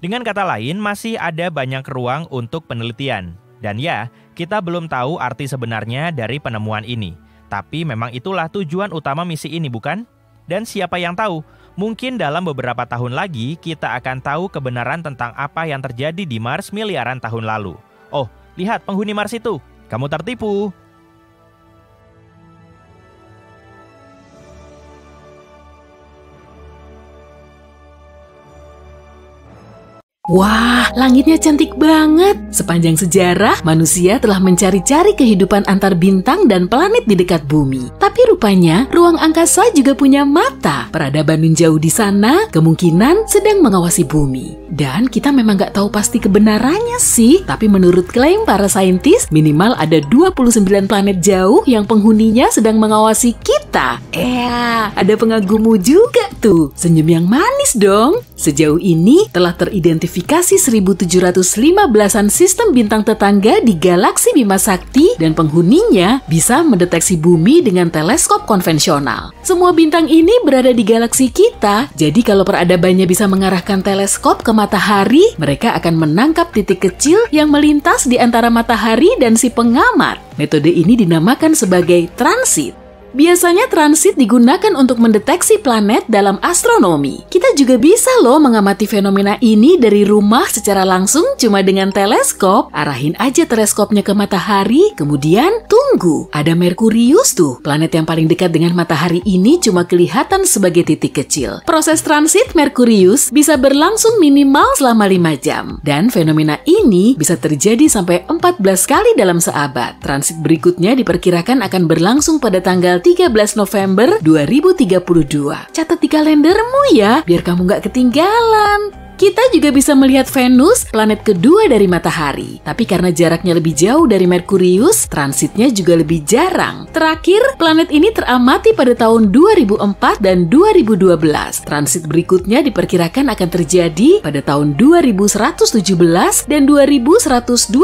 Dengan kata lain, masih ada banyak ruang untuk penelitian. Dan ya, kita belum tahu arti sebenarnya dari penemuan ini. Tapi memang itulah tujuan utama misi ini, bukan? Dan siapa yang tahu, mungkin dalam beberapa tahun lagi kita akan tahu kebenaran tentang apa yang terjadi di Mars miliaran tahun lalu. Oh, lihat penghuni Mars itu. Kamu tertipu. Wah, langitnya cantik banget. Sepanjang sejarah, manusia telah mencari-cari kehidupan antar bintang dan planet di dekat bumi. Tapi rupanya, ruang angkasa juga punya mata. Peradaban jauh di sana kemungkinan sedang mengawasi bumi. Dan kita memang nggak tahu pasti kebenarannya sih. Tapi menurut klaim para saintis, minimal ada 29 planet jauh yang penghuninya sedang mengawasi kita. Ada pengagummu juga tuh. Senyum yang manis dong. Sejauh ini telah teridentifikasi 1715-an sistem bintang tetangga di galaksi Bima Sakti dan penghuninya bisa mendeteksi bumi dengan teleskop konvensional. Semua bintang ini berada di galaksi kita, jadi kalau peradabannya bisa mengarahkan teleskop ke matahari, mereka akan menangkap titik kecil yang melintas di antara matahari dan si pengamat. Metode ini dinamakan sebagai transit. Biasanya transit digunakan untuk mendeteksi planet dalam astronomi. Kita juga bisa loh mengamati fenomena ini dari rumah secara langsung cuma dengan teleskop. Arahin aja teleskopnya ke matahari, kemudian tunggu. Ada Merkurius tuh, planet yang paling dekat dengan matahari ini cuma kelihatan sebagai titik kecil. Proses transit Merkurius bisa berlangsung minimal selama 5 jam. Dan fenomena ini bisa terjadi sampai 14 kali dalam seabad. Transit berikutnya diperkirakan akan berlangsung pada tanggal tanggal 13 November 2032. Catat di kalendermu ya, biar kamu nggak ketinggalan. Kita juga bisa melihat Venus, planet kedua dari matahari. Tapi karena jaraknya lebih jauh dari Merkurius, transitnya juga lebih jarang. Terakhir, planet ini teramati pada tahun 2004 dan 2012. Transit berikutnya diperkirakan akan terjadi pada tahun 2117 dan 2125.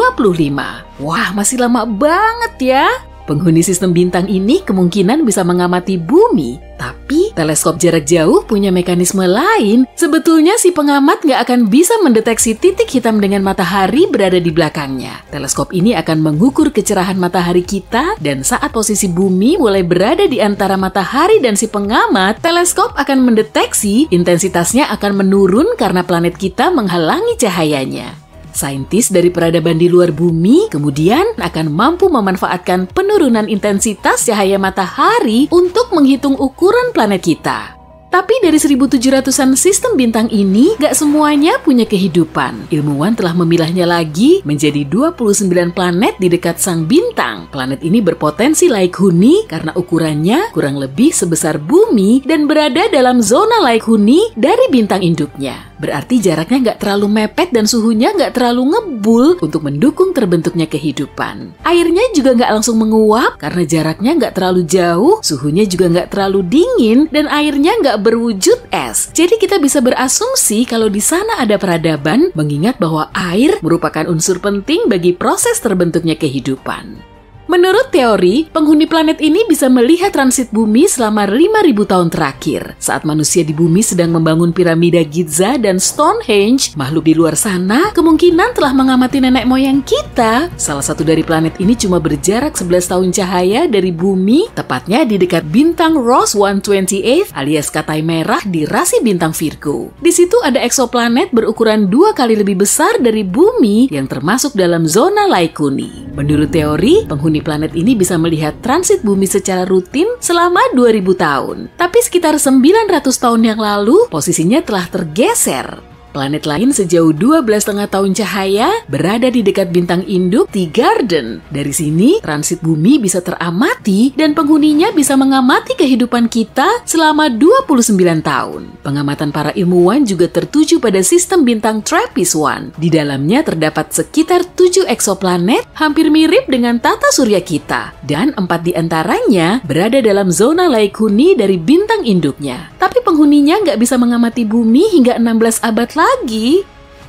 Wah, masih lama banget ya. Penghuni sistem bintang ini kemungkinan bisa mengamati bumi. Tapi teleskop jarak jauh punya mekanisme lain. Sebetulnya si pengamat nggak akan bisa mendeteksi titik hitam dengan matahari berada di belakangnya. Teleskop ini akan mengukur kecerahan matahari kita, dan saat posisi bumi mulai berada di antara matahari dan si pengamat, teleskop akan mendeteksi intensitasnya akan menurun karena planet kita menghalangi cahayanya. Saintis dari peradaban di luar bumi kemudian akan mampu memanfaatkan penurunan intensitas cahaya matahari untuk menghitung ukuran planet kita. Tapi dari 1700-an sistem bintang ini, gak semuanya punya kehidupan. Ilmuwan telah memilahnya lagi menjadi 29 planet di dekat sang bintang. Planet ini berpotensi laik huni karena ukurannya kurang lebih sebesar bumi dan berada dalam zona laik huni dari bintang induknya. Berarti jaraknya nggak terlalu mepet dan suhunya nggak terlalu ngebul untuk mendukung terbentuknya kehidupan. Airnya juga nggak langsung menguap karena jaraknya nggak terlalu jauh, suhunya juga nggak terlalu dingin, dan airnya nggak berwujud es. Jadi kita bisa berasumsi kalau di sana ada peradaban, mengingat bahwa air merupakan unsur penting bagi proses terbentuknya kehidupan. Menurut teori, penghuni planet ini bisa melihat transit bumi selama 5.000 tahun terakhir. Saat manusia di bumi sedang membangun piramida Giza dan Stonehenge, makhluk di luar sana kemungkinan telah mengamati nenek moyang kita. Salah satu dari planet ini cuma berjarak 11 tahun cahaya dari bumi, tepatnya di dekat bintang Ross 128 alias Katai Merah di rasi bintang Virgo. Di situ ada eksoplanet berukuran 2 kali lebih besar dari bumi yang termasuk dalam zona laik huni. Menurut teori, penghuni planet ini bisa melihat transit bumi secara rutin selama 2000 tahun. Tapi sekitar 900 tahun yang lalu, posisinya telah tergeser. Planet lain sejauh 12,5 tahun cahaya berada di dekat bintang induk T-Garden. Dari sini, transit bumi bisa teramati dan penghuninya bisa mengamati kehidupan kita selama 29 tahun. Pengamatan para ilmuwan juga tertuju pada sistem bintang TRAPPIST-1. Di dalamnya terdapat sekitar 7 eksoplanet hampir mirip dengan tata surya kita. Dan 4 di antaranya berada dalam zona laik huni dari bintang induknya. Tapi penghuninya nggak bisa mengamati bumi hingga 16 abad lagi.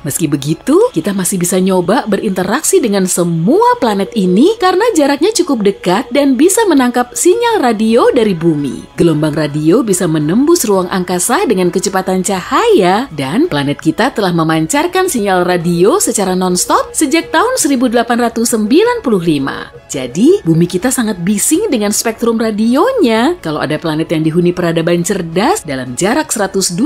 Meski begitu, kita masih bisa nyoba berinteraksi dengan semua planet ini karena jaraknya cukup dekat dan bisa menangkap sinyal radio dari bumi. Gelombang radio bisa menembus ruang angkasa dengan kecepatan cahaya, dan planet kita telah memancarkan sinyal radio secara non-stop sejak tahun 1895. Jadi, bumi kita sangat bising dengan spektrum radionya. Kalau ada planet yang dihuni peradaban cerdas dalam jarak 125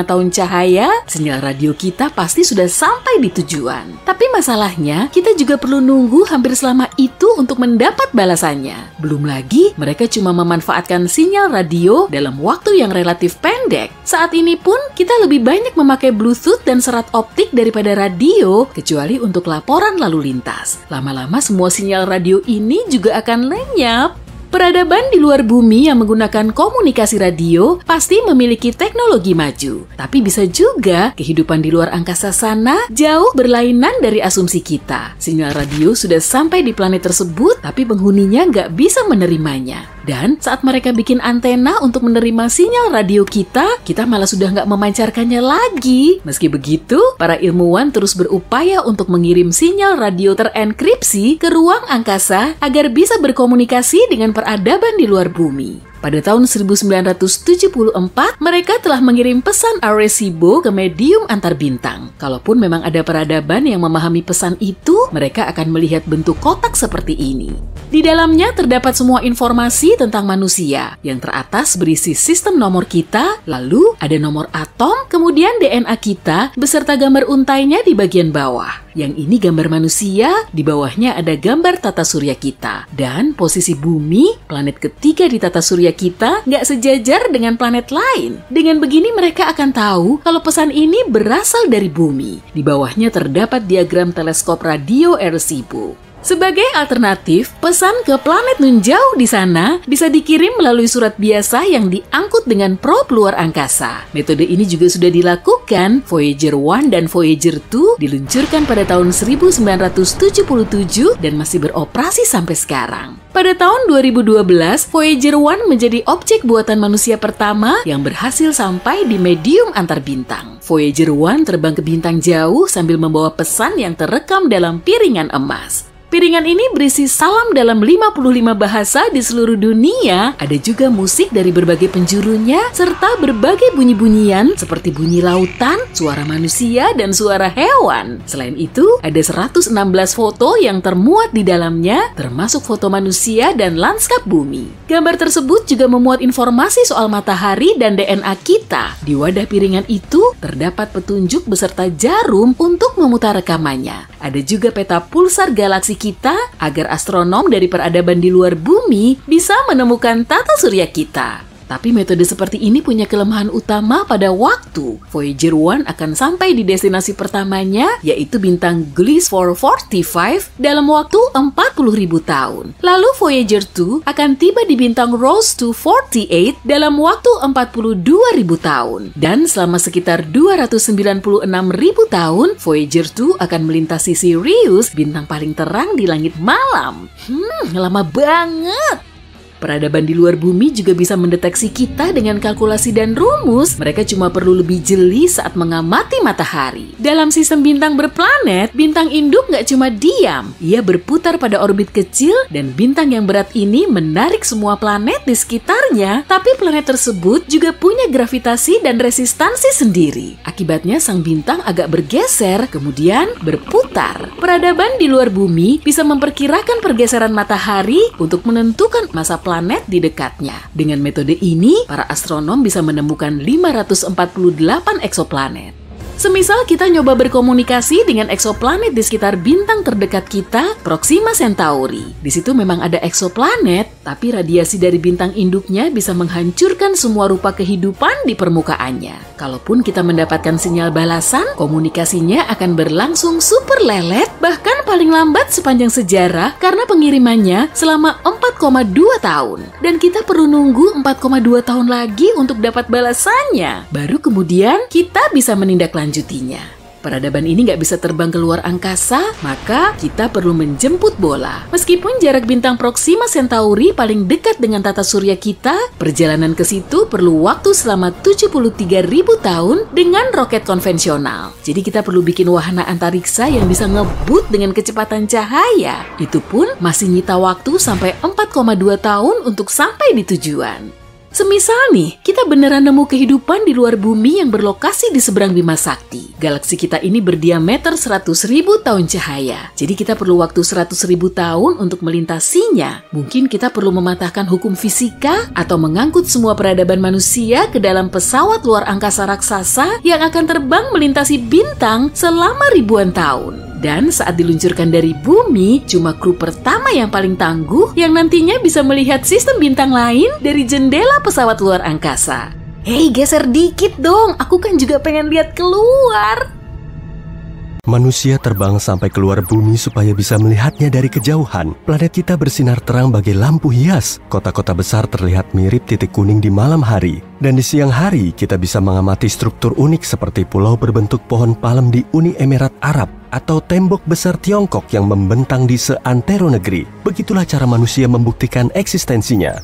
tahun cahaya, sinyal radio kita pasti sudah sampai di tujuan. Tapi masalahnya, kita juga perlu nunggu hampir selama itu untuk mendapat balasannya. Belum lagi, mereka cuma memanfaatkan sinyal radio dalam waktu yang relatif pendek. Saat ini pun, kita lebih banyak memakai Bluetooth dan serat optik daripada radio, kecuali untuk laporan lalu lintas. Lama-lama semua sinyal radio ini juga akan lenyap. Peradaban di luar bumi yang menggunakan komunikasi radio pasti memiliki teknologi maju. Tapi bisa juga kehidupan di luar angkasa sana jauh berlainan dari asumsi kita. Sinyal radio sudah sampai di planet tersebut, tapi penghuninya nggak bisa menerimanya. Dan saat mereka bikin antena untuk menerima sinyal radio kita malah sudah nggak memancarkannya lagi. Meski begitu, para ilmuwan terus berupaya untuk mengirim sinyal radio terenkripsi ke ruang angkasa agar bisa berkomunikasi dengan peradaban di luar bumi. Pada tahun 1974, mereka telah mengirim pesan Arecibo ke medium antar bintang. Kalaupun memang ada peradaban yang memahami pesan itu, mereka akan melihat bentuk kotak seperti ini. Di dalamnya terdapat semua informasi tentang manusia. Yang teratas berisi sistem nomor kita, lalu ada nomor atom, kemudian DNA kita, beserta gambar untainya di bagian bawah. Yang ini gambar manusia, di bawahnya ada gambar tata surya kita. Dan posisi bumi, planet ketiga di tata surya kita, nggak sejajar dengan planet lain. Dengan begini mereka akan tahu kalau pesan ini berasal dari bumi. Di bawahnya terdapat diagram teleskop radio Arecibo. Sebagai alternatif, pesan ke planet nun jauh di sana bisa dikirim melalui surat biasa yang diangkut dengan probe luar angkasa. Metode ini juga sudah dilakukan. Voyager 1 dan Voyager 2 diluncurkan pada tahun 1977 dan masih beroperasi sampai sekarang. Pada tahun 2012, Voyager 1 menjadi objek buatan manusia pertama yang berhasil sampai di medium antar bintang. Voyager 1 terbang ke bintang jauh sambil membawa pesan yang terekam dalam piringan emas. Piringan ini berisi salam dalam 55 bahasa di seluruh dunia. Ada juga musik dari berbagai penjurunya, serta berbagai bunyi-bunyian seperti bunyi lautan, suara manusia, dan suara hewan. Selain itu, ada 116 foto yang termuat di dalamnya, termasuk foto manusia dan lanskap bumi. Gambar tersebut juga memuat informasi soal matahari dan DNA kita. Di wadah piringan itu, terdapat petunjuk beserta jarum untuk memutar rekamannya. Ada juga peta pulsar galaksi kita agar astronom dari peradaban di luar bumi bisa menemukan tata surya kita. Tapi metode seperti ini punya kelemahan utama pada waktu. Voyager 1 akan sampai di destinasi pertamanya, yaitu bintang Gliese 445 dalam waktu 40.000 tahun. Lalu Voyager 2 akan tiba di bintang Rosse 248 dalam waktu 42.000 tahun. Dan selama sekitar 296.000 tahun, Voyager 2 akan melintasi Sirius, bintang paling terang di langit malam. Lama banget. Peradaban di luar bumi juga bisa mendeteksi kita dengan kalkulasi dan rumus. Mereka cuma perlu lebih jeli saat mengamati matahari. Dalam sistem bintang berplanet, bintang induk nggak cuma diam. Ia berputar pada orbit kecil dan bintang yang berat ini menarik semua planet di sekitarnya. Tapi planet tersebut juga punya gravitasi dan resistansi sendiri. Akibatnya sang bintang agak bergeser, kemudian berputar. Peradaban di luar bumi bisa memperkirakan pergeseran matahari untuk menentukan masa planet di dekatnya. Dengan metode ini, para astronom bisa menemukan 548 eksoplanet. Semisal kita nyoba berkomunikasi dengan eksoplanet di sekitar bintang terdekat kita, Proxima Centauri. Di situ memang ada eksoplanet, tapi radiasi dari bintang induknya bisa menghancurkan semua rupa kehidupan di permukaannya. Kalaupun kita mendapatkan sinyal balasan, komunikasinya akan berlangsung super lelet, bahkan paling lambat sepanjang sejarah karena pengirimannya selama 4,2 tahun. Dan kita perlu nunggu 4,2 tahun lagi untuk dapat balasannya. Baru kemudian kita bisa menindaklanjutinya. Peradaban ini nggak bisa terbang ke luar angkasa, maka kita perlu menjemput bola. Meskipun jarak bintang Proxima Centauri paling dekat dengan tata surya kita, perjalanan ke situ perlu waktu selama 73.000 tahun dengan roket konvensional. Jadi kita perlu bikin wahana antariksa yang bisa ngebut dengan kecepatan cahaya. Itu pun masih nyita waktu sampai 4,2 tahun untuk sampai di tujuan. Semisal nih, kita beneran nemu kehidupan di luar bumi yang berlokasi di seberang Bima Sakti. Galaksi kita ini berdiameter 100.000 tahun cahaya. Jadi kita perlu waktu 100.000 tahun untuk melintasinya. Mungkin kita perlu mematahkan hukum fisika atau mengangkut semua peradaban manusia ke dalam pesawat luar angkasa raksasa yang akan terbang melintasi bintang selama ribuan tahun. Dan saat diluncurkan dari bumi, cuma kru pertama yang paling tangguh yang nantinya bisa melihat sistem bintang lain dari jendela pesawat luar angkasa. Hei, geser dikit dong, aku kan juga pengen lihat keluar. Manusia terbang sampai keluar bumi supaya bisa melihatnya dari kejauhan. Planet kita bersinar terang bagai lampu hias. Kota-kota besar terlihat mirip titik kuning di malam hari. Dan di siang hari, kita bisa mengamati struktur unik seperti pulau berbentuk pohon palem di Uni Emirat Arab atau tembok besar Tiongkok yang membentang di seantero negeri. Begitulah cara manusia membuktikan eksistensinya.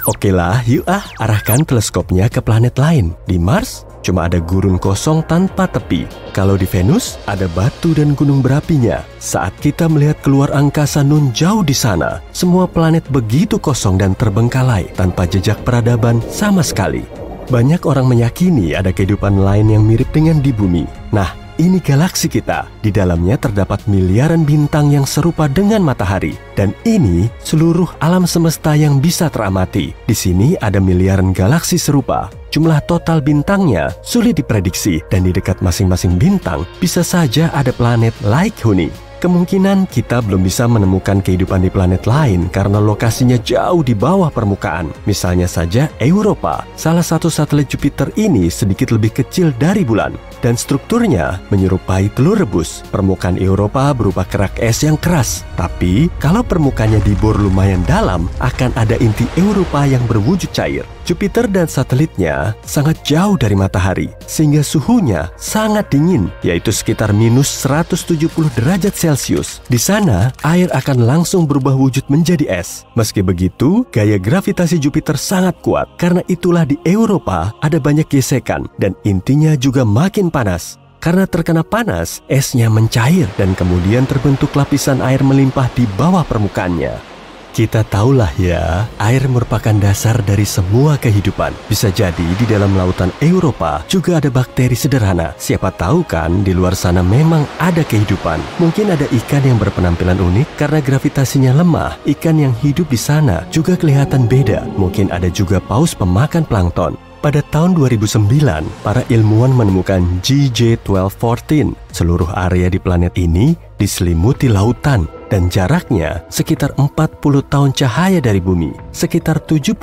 Oke lah, yuk arahkan teleskopnya ke planet lain. Di Mars, cuma ada gurun kosong tanpa tepi. Kalau di Venus, ada batu dan gunung berapinya. Saat kita melihat keluar angkasa nun jauh di sana, semua planet begitu kosong dan terbengkalai tanpa jejak peradaban sama sekali. Banyak orang meyakini ada kehidupan lain yang mirip dengan di bumi. Nah, ini galaksi kita. Di dalamnya terdapat miliaran bintang yang serupa dengan matahari. Dan ini seluruh alam semesta yang bisa teramati. Di sini ada miliaran galaksi serupa. Jumlah total bintangnya sulit diprediksi dan di dekat masing-masing bintang bisa saja ada planet like Huni. Kemungkinan kita belum bisa menemukan kehidupan di planet lain karena lokasinya jauh di bawah permukaan. Misalnya saja Europa, salah satu satelit Jupiter ini sedikit lebih kecil dari bulan dan strukturnya menyerupai telur rebus. Permukaan Europa berupa kerak es yang keras, tapi kalau permukaannya dibor lumayan dalam, akan ada inti Europa yang berwujud cair. Jupiter dan satelitnya sangat jauh dari matahari, sehingga suhunya sangat dingin, yaitu sekitar minus 170 derajat Celcius. Di sana, air akan langsung berubah wujud menjadi es. Meski begitu, gaya gravitasi Jupiter sangat kuat. Karena itulah di Europa ada banyak gesekan, dan intinya juga makin panas. Karena terkena panas, esnya mencair dan kemudian terbentuk lapisan air melimpah di bawah permukaannya. Kita tahulah ya, air merupakan dasar dari semua kehidupan. Bisa jadi di dalam lautan Europa juga ada bakteri sederhana. Siapa tahu kan di luar sana memang ada kehidupan. Mungkin ada ikan yang berpenampilan unik karena gravitasinya lemah. Ikan yang hidup di sana juga kelihatan beda. Mungkin ada juga paus pemakan plankton. Pada tahun 2009, para ilmuwan menemukan GJ1214. Seluruh area di planet ini diselimuti lautan dan jaraknya sekitar 40 tahun cahaya dari bumi. Sekitar 75%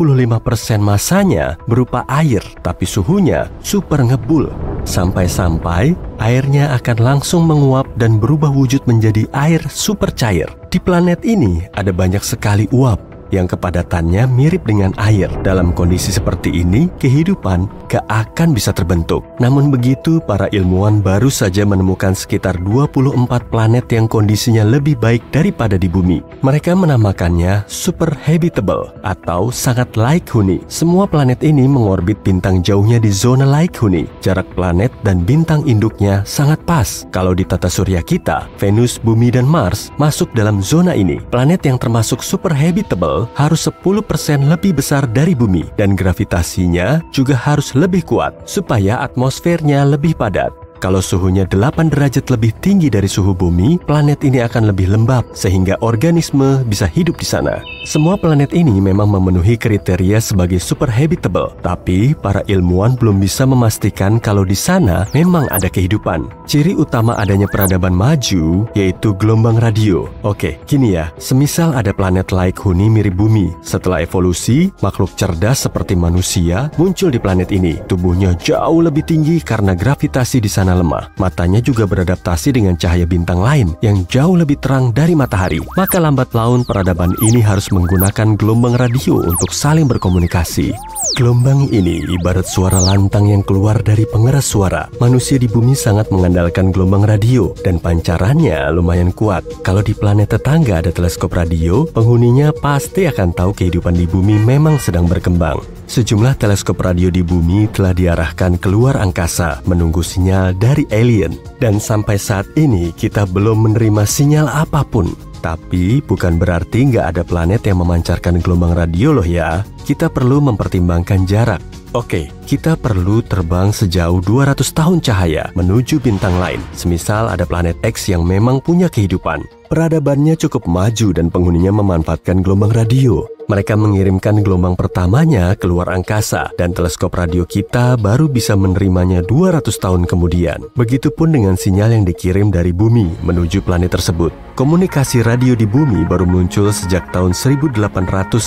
masanya berupa air, tapi suhunya super ngebul. Sampai-sampai airnya akan langsung menguap dan berubah wujud menjadi air super cair. Di planet ini ada banyak sekali uap yang kepadatannya mirip dengan air. Dalam kondisi seperti ini, kehidupan gak akan bisa terbentuk. Namun begitu, para ilmuwan baru saja menemukan sekitar 24 planet yang kondisinya lebih baik daripada di bumi. Mereka menamakannya super habitable atau sangat laik huni. Semua planet ini mengorbit bintang jauhnya di zona laik huni. Jarak planet dan bintang induknya sangat pas. Kalau di tata surya kita, Venus, Bumi, dan Mars masuk dalam zona ini. Planet yang termasuk super habitable harus 10% lebih besar dari bumi dan gravitasinya juga harus lebih kuat supaya atmosfernya lebih padat. Kalau suhunya 8 derajat lebih tinggi dari suhu bumi, planet ini akan lebih lembab sehingga organisme bisa hidup di sana. Semua planet ini memang memenuhi kriteria sebagai super habitable, tapi para ilmuwan belum bisa memastikan kalau di sana memang ada kehidupan. Ciri utama adanya peradaban maju yaitu gelombang radio. Oke, gini ya, semisal ada planet laik huni mirip bumi. Setelah evolusi, makhluk cerdas seperti manusia muncul di planet ini. Tubuhnya jauh lebih tinggi karena gravitasi di sana lemah. Matanya juga beradaptasi dengan cahaya bintang lain yang jauh lebih terang dari matahari. Maka lambat laun peradaban ini harus menggunakan gelombang radio untuk saling berkomunikasi. Gelombang ini ibarat suara lantang yang keluar dari pengeras suara. Manusia di bumi sangat mengandalkan gelombang radio dan pancarannya lumayan kuat. Kalau di planet tetangga ada teleskop radio, penghuninya pasti akan tahu kehidupan di bumi memang sedang berkembang. Sejumlah teleskop radio di bumi telah diarahkan keluar angkasa menunggu sinyal dari alien. Dan sampai saat ini kita belum menerima sinyal apapun. Tapi bukan berarti nggak ada planet yang memancarkan gelombang radio loh ya. Kita perlu mempertimbangkan jarak. Oke, kita perlu terbang sejauh 200 tahun cahaya menuju bintang lain. Semisal ada planet X yang memang punya kehidupan. Peradabannya cukup maju dan penghuninya memanfaatkan gelombang radio. Mereka mengirimkan gelombang pertamanya keluar angkasa dan teleskop radio kita baru bisa menerimanya 200 tahun kemudian. Begitupun dengan sinyal yang dikirim dari bumi menuju planet tersebut. Komunikasi radio di bumi baru muncul sejak tahun 1895.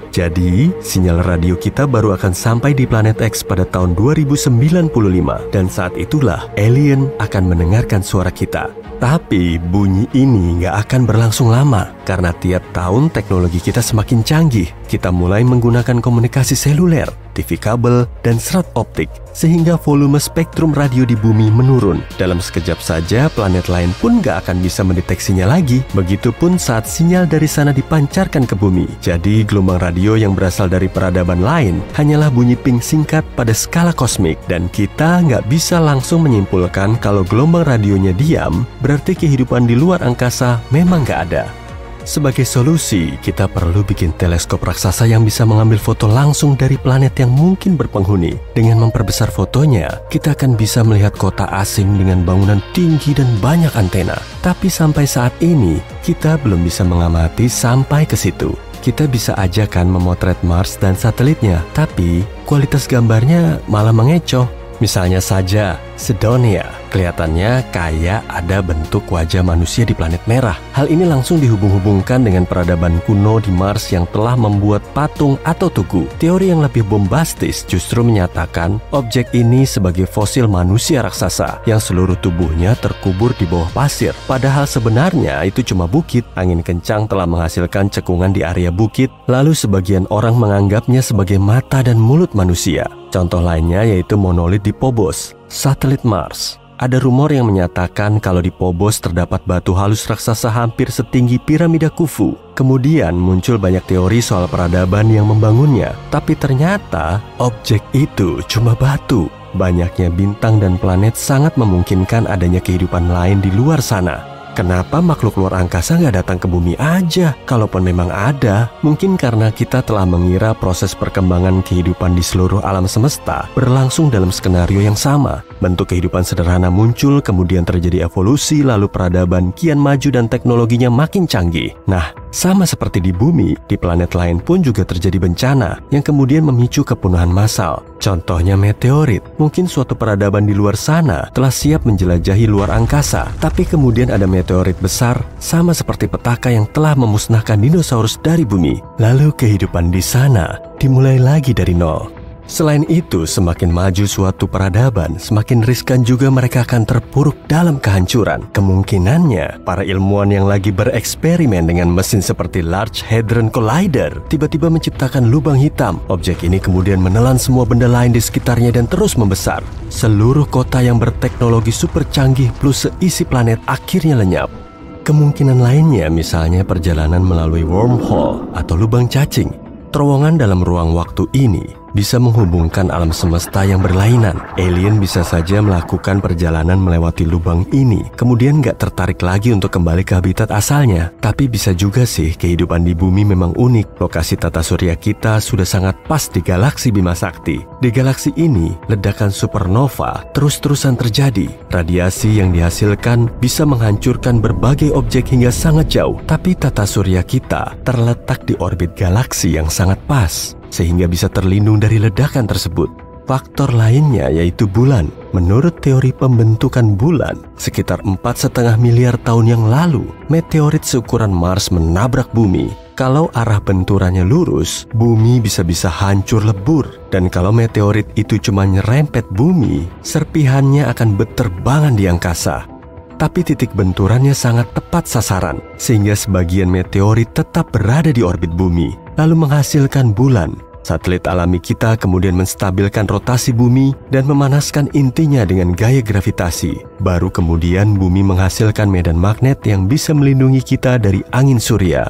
Jadi, sinyal radio kita baru akan sampai di planet X pada tahun 2095 dan saat itulah alien akan mendengarkan suara kita. Tapi bunyi ini nggak akan berlangsung lama karena tiap tahun teknologi kita semakin canggih. Kita mulai menggunakan komunikasi seluler, TV kabel, dan serat optik sehingga volume spektrum radio di bumi menurun. Dalam sekejap saja planet lain pun nggak akan bisa mendeteksinya lagi. Begitupun saat sinyal dari sana dipancarkan ke bumi. Jadi gelombang radio yang berasal dari peradaban lain hanyalah bunyi ping singkat pada skala kosmik dan kita nggak bisa langsung menyimpulkan kalau gelombang radionya diam berarti kehidupan di luar angkasa memang nggak ada. Sebagai solusi, kita perlu bikin teleskop raksasa yang bisa mengambil foto langsung dari planet yang mungkin berpenghuni. Dengan memperbesar fotonya, kita akan bisa melihat kota asing dengan bangunan tinggi dan banyak antena. Tapi sampai saat ini, kita belum bisa mengamati sampai ke situ. Kita bisa aja kan memotret Mars dan satelitnya, tapi kualitas gambarnya malah mengecoh. Misalnya saja, Sidonia. Kelihatannya kayak ada bentuk wajah manusia di planet merah. Hal ini langsung dihubung-hubungkan dengan peradaban kuno di Mars yang telah membuat patung atau tugu. Teori yang lebih bombastis justru menyatakan objek ini sebagai fosil manusia raksasa yang seluruh tubuhnya terkubur di bawah pasir. Padahal sebenarnya itu cuma bukit. Angin kencang telah menghasilkan cekungan di area bukit, lalu sebagian orang menganggapnya sebagai mata dan mulut manusia. Contoh lainnya yaitu monolit di Phobos, satelit Mars. Ada rumor yang menyatakan kalau di Phobos terdapat batu halus raksasa hampir setinggi piramida Khufu. Kemudian muncul banyak teori soal peradaban yang membangunnya. Tapi ternyata objek itu cuma batu. Banyaknya bintang dan planet sangat memungkinkan adanya kehidupan lain di luar sana. Kenapa makhluk luar angkasa nggak datang ke bumi aja? Kalaupun memang ada, mungkin karena kita telah mengira proses perkembangan kehidupan di seluruh alam semesta berlangsung dalam skenario yang sama. Bentuk kehidupan sederhana muncul, kemudian terjadi evolusi, lalu peradaban kian maju dan teknologinya makin canggih. Nah, sama seperti di bumi, di planet lain pun juga terjadi bencana yang kemudian memicu kepunuhan massal. Contohnya meteorit. Mungkin suatu peradaban di luar sana telah siap menjelajahi luar angkasa, tapi kemudian ada meteorit besar, sama seperti petaka yang telah memusnahkan dinosaurus dari bumi. Lalu kehidupan di sana dimulai lagi dari nol. Selain itu, semakin maju suatu peradaban, semakin riskan juga mereka akan terpuruk dalam kehancuran. Kemungkinannya, para ilmuwan yang lagi bereksperimen dengan mesin seperti Large Hadron Collider tiba-tiba menciptakan lubang hitam. Objek ini kemudian menelan semua benda lain di sekitarnya dan terus membesar. Seluruh kota yang berteknologi super canggih plus seisi planet akhirnya lenyap. Kemungkinan lainnya misalnya perjalanan melalui wormhole atau lubang cacing. Terowongan dalam ruang waktu ini bisa menghubungkan alam semesta yang berlainan. Alien bisa saja melakukan perjalanan melewati lubang ini, kemudian nggak tertarik lagi untuk kembali ke habitat asalnya. Tapi bisa juga sih kehidupan di bumi memang unik. Lokasi tata surya kita sudah sangat pas di galaksi Bima Sakti. Di galaksi ini, ledakan supernova terus-terusan terjadi. Radiasi yang dihasilkan bisa menghancurkan berbagai objek hingga sangat jauh. Tapi tata surya kita terletak di orbit galaksi yang sangat pas, sehingga bisa terlindung dari ledakan tersebut. Faktor lainnya yaitu bulan. Menurut teori pembentukan bulan, sekitar 4,5 miliar tahun yang lalu, meteorit seukuran Mars menabrak bumi. Kalau arah benturannya lurus, bumi bisa-bisa hancur lebur. Dan kalau meteorit itu cuma nyerempet bumi, serpihannya akan berterbangan di angkasa. Tapi titik benturannya sangat tepat sasaran, sehingga sebagian meteorit tetap berada di orbit bumi, lalu menghasilkan bulan. Satelit alami kita kemudian menstabilkan rotasi bumi dan memanaskan intinya dengan gaya gravitasi. Baru kemudian bumi menghasilkan medan magnet yang bisa melindungi kita dari angin surya.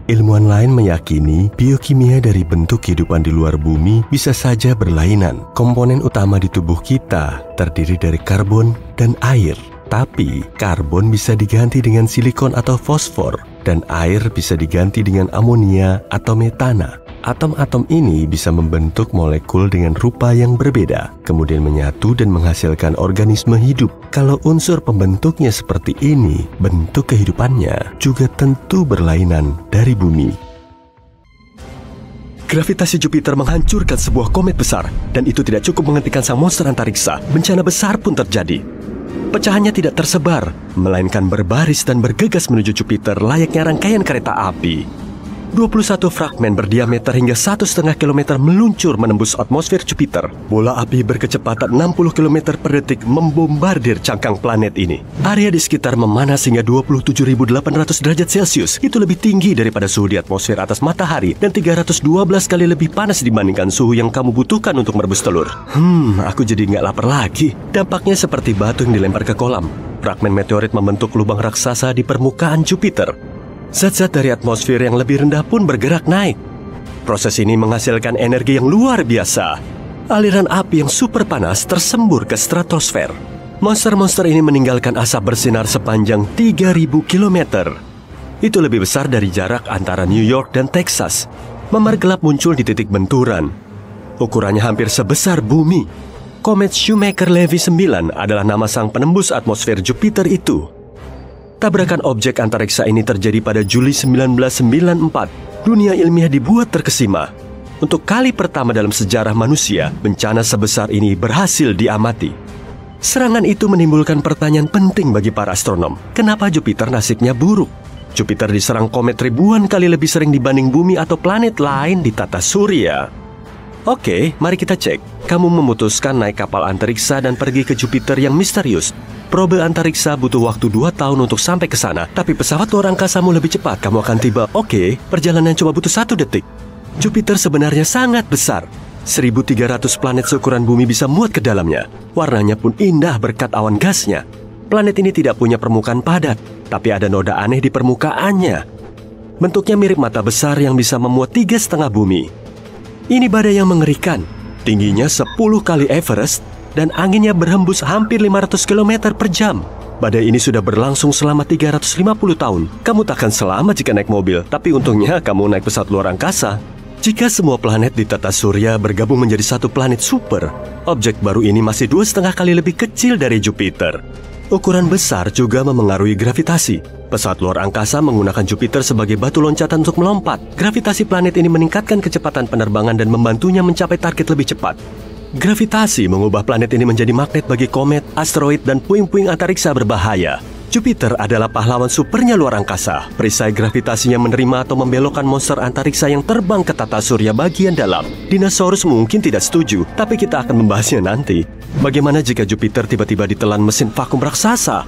Ilmuwan lain meyakini biokimia dari bentuk kehidupan di luar bumi bisa saja berlainan. Komponen utama di tubuh kita terdiri dari karbon dan air. Tapi karbon bisa diganti dengan silikon atau fosfor, dan air bisa diganti dengan amonia atau metana. Atom-atom ini bisa membentuk molekul dengan rupa yang berbeda, kemudian menyatu dan menghasilkan organisme hidup. Kalau unsur pembentuknya seperti ini, bentuk kehidupannya juga tentu berlainan dari bumi. Gravitasi Jupiter menghancurkan sebuah komet besar, dan itu tidak cukup menghentikan sang monster antariksa. Bencana besar pun terjadi. Pecahannya tidak tersebar, melainkan berbaris dan bergegas menuju Jupiter layaknya rangkaian kereta api. 21 fragmen berdiameter hingga 1,5 km meluncur menembus atmosfer Jupiter. Bola api berkecepatan 60 km per detik membombardir cangkang planet ini. Area di sekitar memanas hingga 27.800 derajat Celcius. Itu lebih tinggi daripada suhu di atmosfer atas matahari dan 312 kali lebih panas dibandingkan suhu yang kamu butuhkan untuk merebus telur. Aku jadi nggak lapar lagi. Dampaknya seperti batu yang dilempar ke kolam. Fragmen meteorit membentuk lubang raksasa di permukaan Jupiter. Zat-zat dari atmosfer yang lebih rendah pun bergerak naik. Proses ini menghasilkan energi yang luar biasa. Aliran api yang super panas tersembur ke stratosfer. Monster-monster ini meninggalkan asap bersinar sepanjang 3.000 km. Itu lebih besar dari jarak antara New York dan Texas. Memar gelap muncul di titik benturan. Ukurannya hampir sebesar bumi. Komet Shoemaker-Levy 9 adalah nama sang penembus atmosfer Jupiter itu. Tabrakan objek antariksa ini terjadi pada Juli 1994. Dunia ilmiah dibuat terkesima. Untuk kali pertama dalam sejarah manusia, bencana sebesar ini berhasil diamati. Serangan itu menimbulkan pertanyaan penting bagi para astronom. Kenapa Jupiter nasibnya buruk? Jupiter diserang komet ribuan kali lebih sering dibanding bumi atau planet lain di tata surya. Oke, mari kita cek. Kamu memutuskan naik kapal antariksa dan pergi ke Jupiter yang misterius. Probe antariksa butuh waktu 2 tahun untuk sampai ke sana, tapi pesawat luar angkasamu lebih cepat. Kamu akan tiba. Oke, perjalanan cuma butuh 1 detik. Jupiter sebenarnya sangat besar. 1.300 planet seukuran bumi bisa muat ke dalamnya. Warnanya pun indah berkat awan gasnya. Planet ini tidak punya permukaan padat, tapi ada noda aneh di permukaannya. Bentuknya mirip mata besar yang bisa memuat 3,5 bumi. Ini badai yang mengerikan. Tingginya 10 kali Everest dan anginnya berhembus hampir 500 km per jam. Badai ini sudah berlangsung selama 350 tahun. Kamu takkan selamat jika naik mobil, tapi untungnya kamu naik pesawat luar angkasa. Jika semua planet di tata surya bergabung menjadi satu planet super, objek baru ini masih 2,5 kali lebih kecil dari Jupiter. Ukuran besar juga memengaruhi gravitasi. Pesawat luar angkasa menggunakan Jupiter sebagai batu loncatan untuk melompat. Gravitasi planet ini meningkatkan kecepatan penerbangan dan membantunya mencapai target lebih cepat. Gravitasi mengubah planet ini menjadi magnet bagi komet, asteroid, dan puing-puing antariksa berbahaya. Jupiter adalah pahlawan supernya luar angkasa. Perisai gravitasinya menerima atau membelokkan monster antariksa yang terbang ke tata surya bagian dalam. Dinosaurus mungkin tidak setuju, tapi kita akan membahasnya nanti. Bagaimana jika Jupiter tiba-tiba ditelan mesin vakum raksasa?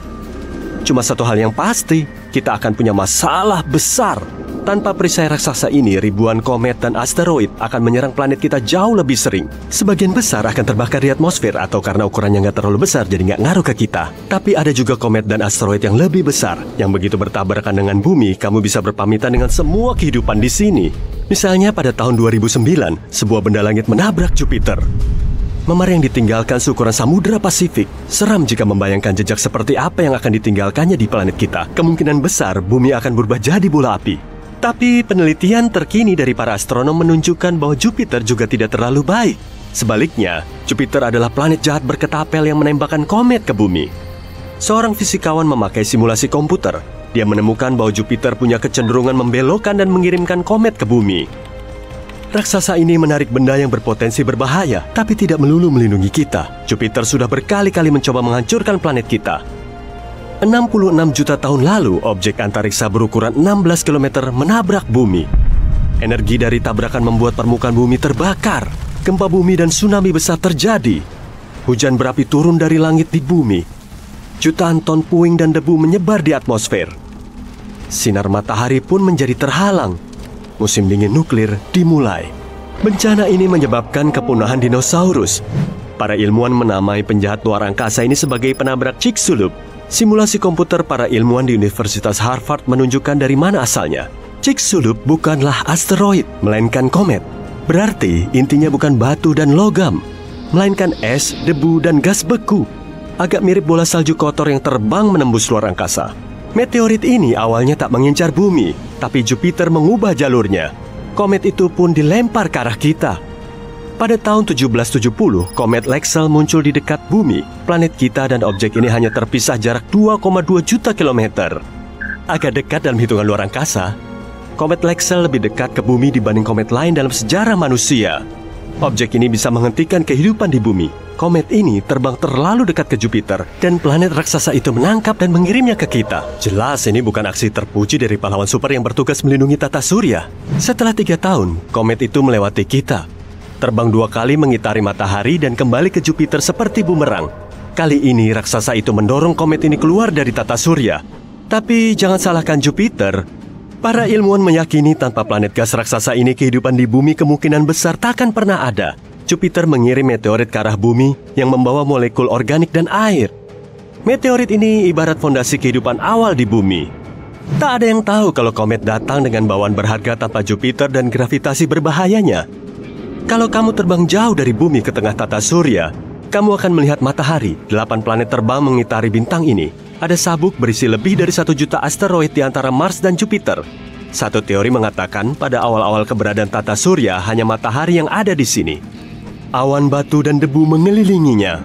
Cuma satu hal yang pasti, kita akan punya masalah besar. Tanpa perisai raksasa ini, ribuan komet dan asteroid akan menyerang planet kita jauh lebih sering. Sebagian besar akan terbakar di atmosfer atau karena ukurannya nggak terlalu besar jadi nggak ngaruh ke kita. Tapi ada juga komet dan asteroid yang lebih besar, yang begitu bertabrakan dengan bumi, kamu bisa berpamitan dengan semua kehidupan di sini. Misalnya pada tahun 2009, sebuah benda langit menabrak Jupiter. Memar yang ditinggalkan seukuran Samudra Pasifik. Seram jika membayangkan jejak seperti apa yang akan ditinggalkannya di planet kita. Kemungkinan besar bumi akan berubah jadi bola api. Tapi penelitian terkini dari para astronom menunjukkan bahwa Jupiter juga tidak terlalu baik. Sebaliknya, Jupiter adalah planet jahat berketapel yang menembakkan komet ke bumi. Seorang fisikawan memakai simulasi komputer. Dia menemukan bahwa Jupiter punya kecenderungan membelokkan dan mengirimkan komet ke bumi. Raksasa ini menarik benda yang berpotensi berbahaya, tapi tidak melulu melindungi kita. Jupiter sudah berkali-kali mencoba menghancurkan planet kita. 66 juta tahun lalu, objek antariksa berukuran 16 km menabrak bumi. Energi dari tabrakan membuat permukaan bumi terbakar. Gempa bumi dan tsunami besar terjadi. Hujan berapi turun dari langit di bumi. Jutaan ton puing dan debu menyebar di atmosfer. Sinar matahari pun menjadi terhalang. Musim dingin nuklir dimulai. Bencana ini menyebabkan kepunahan dinosaurus. Para ilmuwan menamai penjahat luar angkasa ini sebagai penabrak Chicxulub. Simulasi komputer para ilmuwan di Universitas Harvard menunjukkan dari mana asalnya. Chicxulub bukanlah asteroid, melainkan komet. Berarti intinya bukan batu dan logam, melainkan es, debu, dan gas beku. Agak mirip bola salju kotor yang terbang menembus luar angkasa. Meteorit ini awalnya tak mengincar bumi, tapi Jupiter mengubah jalurnya. Komet itu pun dilempar ke arah kita. Pada tahun 1770, komet Lexell muncul di dekat bumi. Planet kita dan objek ini hanya terpisah jarak 2,2 juta kilometer. Agak dekat dalam hitungan luar angkasa. Komet Lexell lebih dekat ke bumi dibanding komet lain dalam sejarah manusia. Objek ini bisa menghentikan kehidupan di bumi. Komet ini terbang terlalu dekat ke Jupiter, dan planet raksasa itu menangkap dan mengirimnya ke kita. Jelas ini bukan aksi terpuji dari pahlawan super yang bertugas melindungi tata surya. Setelah 3 tahun, komet itu melewati kita. Terbang 2 kali mengitari matahari dan kembali ke Jupiter seperti bumerang. Kali ini raksasa itu mendorong komet ini keluar dari tata surya. Tapi jangan salahkan Jupiter. Para ilmuwan meyakini tanpa planet gas raksasa ini kehidupan di bumi kemungkinan besar takkan pernah ada. Jupiter mengirim meteorit ke arah bumi yang membawa molekul organik dan air. Meteorit ini ibarat fondasi kehidupan awal di bumi. Tak ada yang tahu kalau komet datang dengan bawaan berharga tanpa Jupiter dan gravitasi berbahayanya. Kalau kamu terbang jauh dari bumi ke tengah tata surya, kamu akan melihat matahari. 8 planet terbang mengitari bintang ini. Ada sabuk berisi lebih dari 1 juta asteroid di antara Mars dan Jupiter. Satu teori mengatakan pada awal-awal keberadaan tata surya hanya matahari yang ada di sini. Awan batu dan debu mengelilinginya.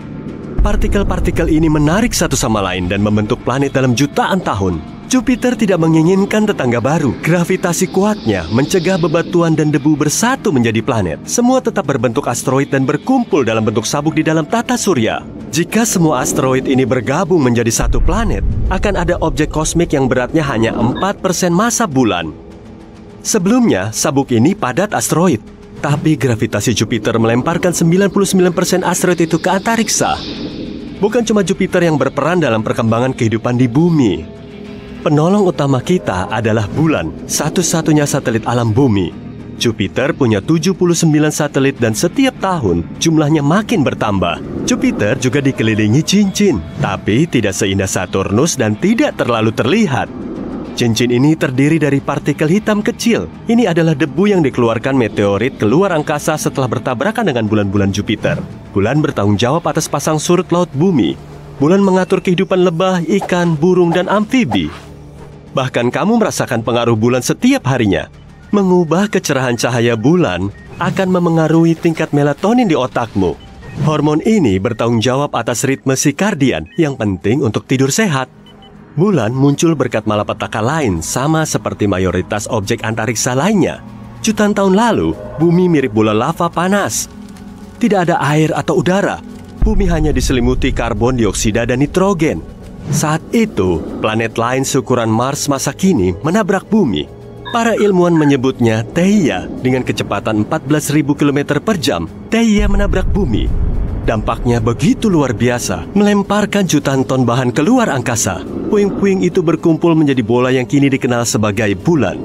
Partikel-partikel ini menarik satu sama lain dan membentuk planet dalam jutaan tahun. Jupiter tidak menginginkan tetangga baru. Gravitasi kuatnya mencegah bebatuan dan debu bersatu menjadi planet. Semua tetap berbentuk asteroid dan berkumpul dalam bentuk sabuk di dalam tata surya. Jika semua asteroid ini bergabung menjadi satu planet, akan ada objek kosmik yang beratnya hanya 4% massa bulan. Sebelumnya, sabuk ini padat asteroid. Tapi gravitasi Jupiter melemparkan 99% asteroid itu ke antariksa. Bukan cuma Jupiter yang berperan dalam perkembangan kehidupan di bumi. Penolong utama kita adalah bulan, satu-satunya satelit alam bumi. Jupiter punya 79 satelit dan setiap tahun jumlahnya makin bertambah. Jupiter juga dikelilingi cincin, tapi tidak seindah Saturnus dan tidak terlalu terlihat. Cincin ini terdiri dari partikel hitam kecil. Ini adalah debu yang dikeluarkan meteorit keluar angkasa setelah bertabrakan dengan bulan-bulan Jupiter. Bulan bertanggung jawab atas pasang surut laut bumi. Bulan mengatur kehidupan lebah, ikan, burung, dan amfibi. Bahkan kamu merasakan pengaruh bulan setiap harinya. Mengubah kecerahan cahaya bulan akan memengaruhi tingkat melatonin di otakmu. Hormon ini bertanggung jawab atas ritme sirkadian yang penting untuk tidur sehat. Bulan muncul berkat malapetaka lain sama seperti mayoritas objek antariksa lainnya. Jutaan tahun lalu, bumi mirip bola lava panas. Tidak ada air atau udara. Bumi hanya diselimuti karbon dioksida dan nitrogen. Saat itu, planet lain seukuran Mars masa kini menabrak bumi. Para ilmuwan menyebutnya Theia. Dengan kecepatan 14.000 km per jam, Theia menabrak bumi. Dampaknya begitu luar biasa, melemparkan jutaan ton bahan keluar angkasa. Puing-puing itu berkumpul menjadi bola yang kini dikenal sebagai bulan.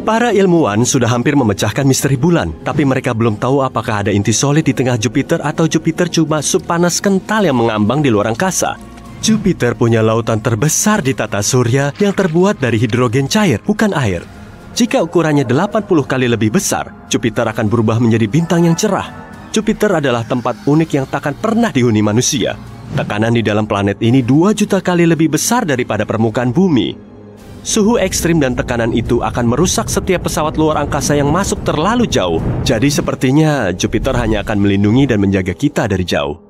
Para ilmuwan sudah hampir memecahkan misteri bulan, tapi mereka belum tahu apakah ada inti solid di tengah Jupiter atau Jupiter cuma sup panas kental yang mengambang di luar angkasa. Jupiter punya lautan terbesar di tata surya yang terbuat dari hidrogen cair, bukan air. Jika ukurannya 80 kali lebih besar, Jupiter akan berubah menjadi bintang yang cerah. Jupiter adalah tempat unik yang takkan pernah dihuni manusia. Tekanan di dalam planet ini 2 juta kali lebih besar daripada permukaan bumi. Suhu ekstrim dan tekanan itu akan merusak setiap pesawat luar angkasa yang masuk terlalu jauh. Jadi sepertinya Jupiter hanya akan melindungi dan menjaga kita dari jauh.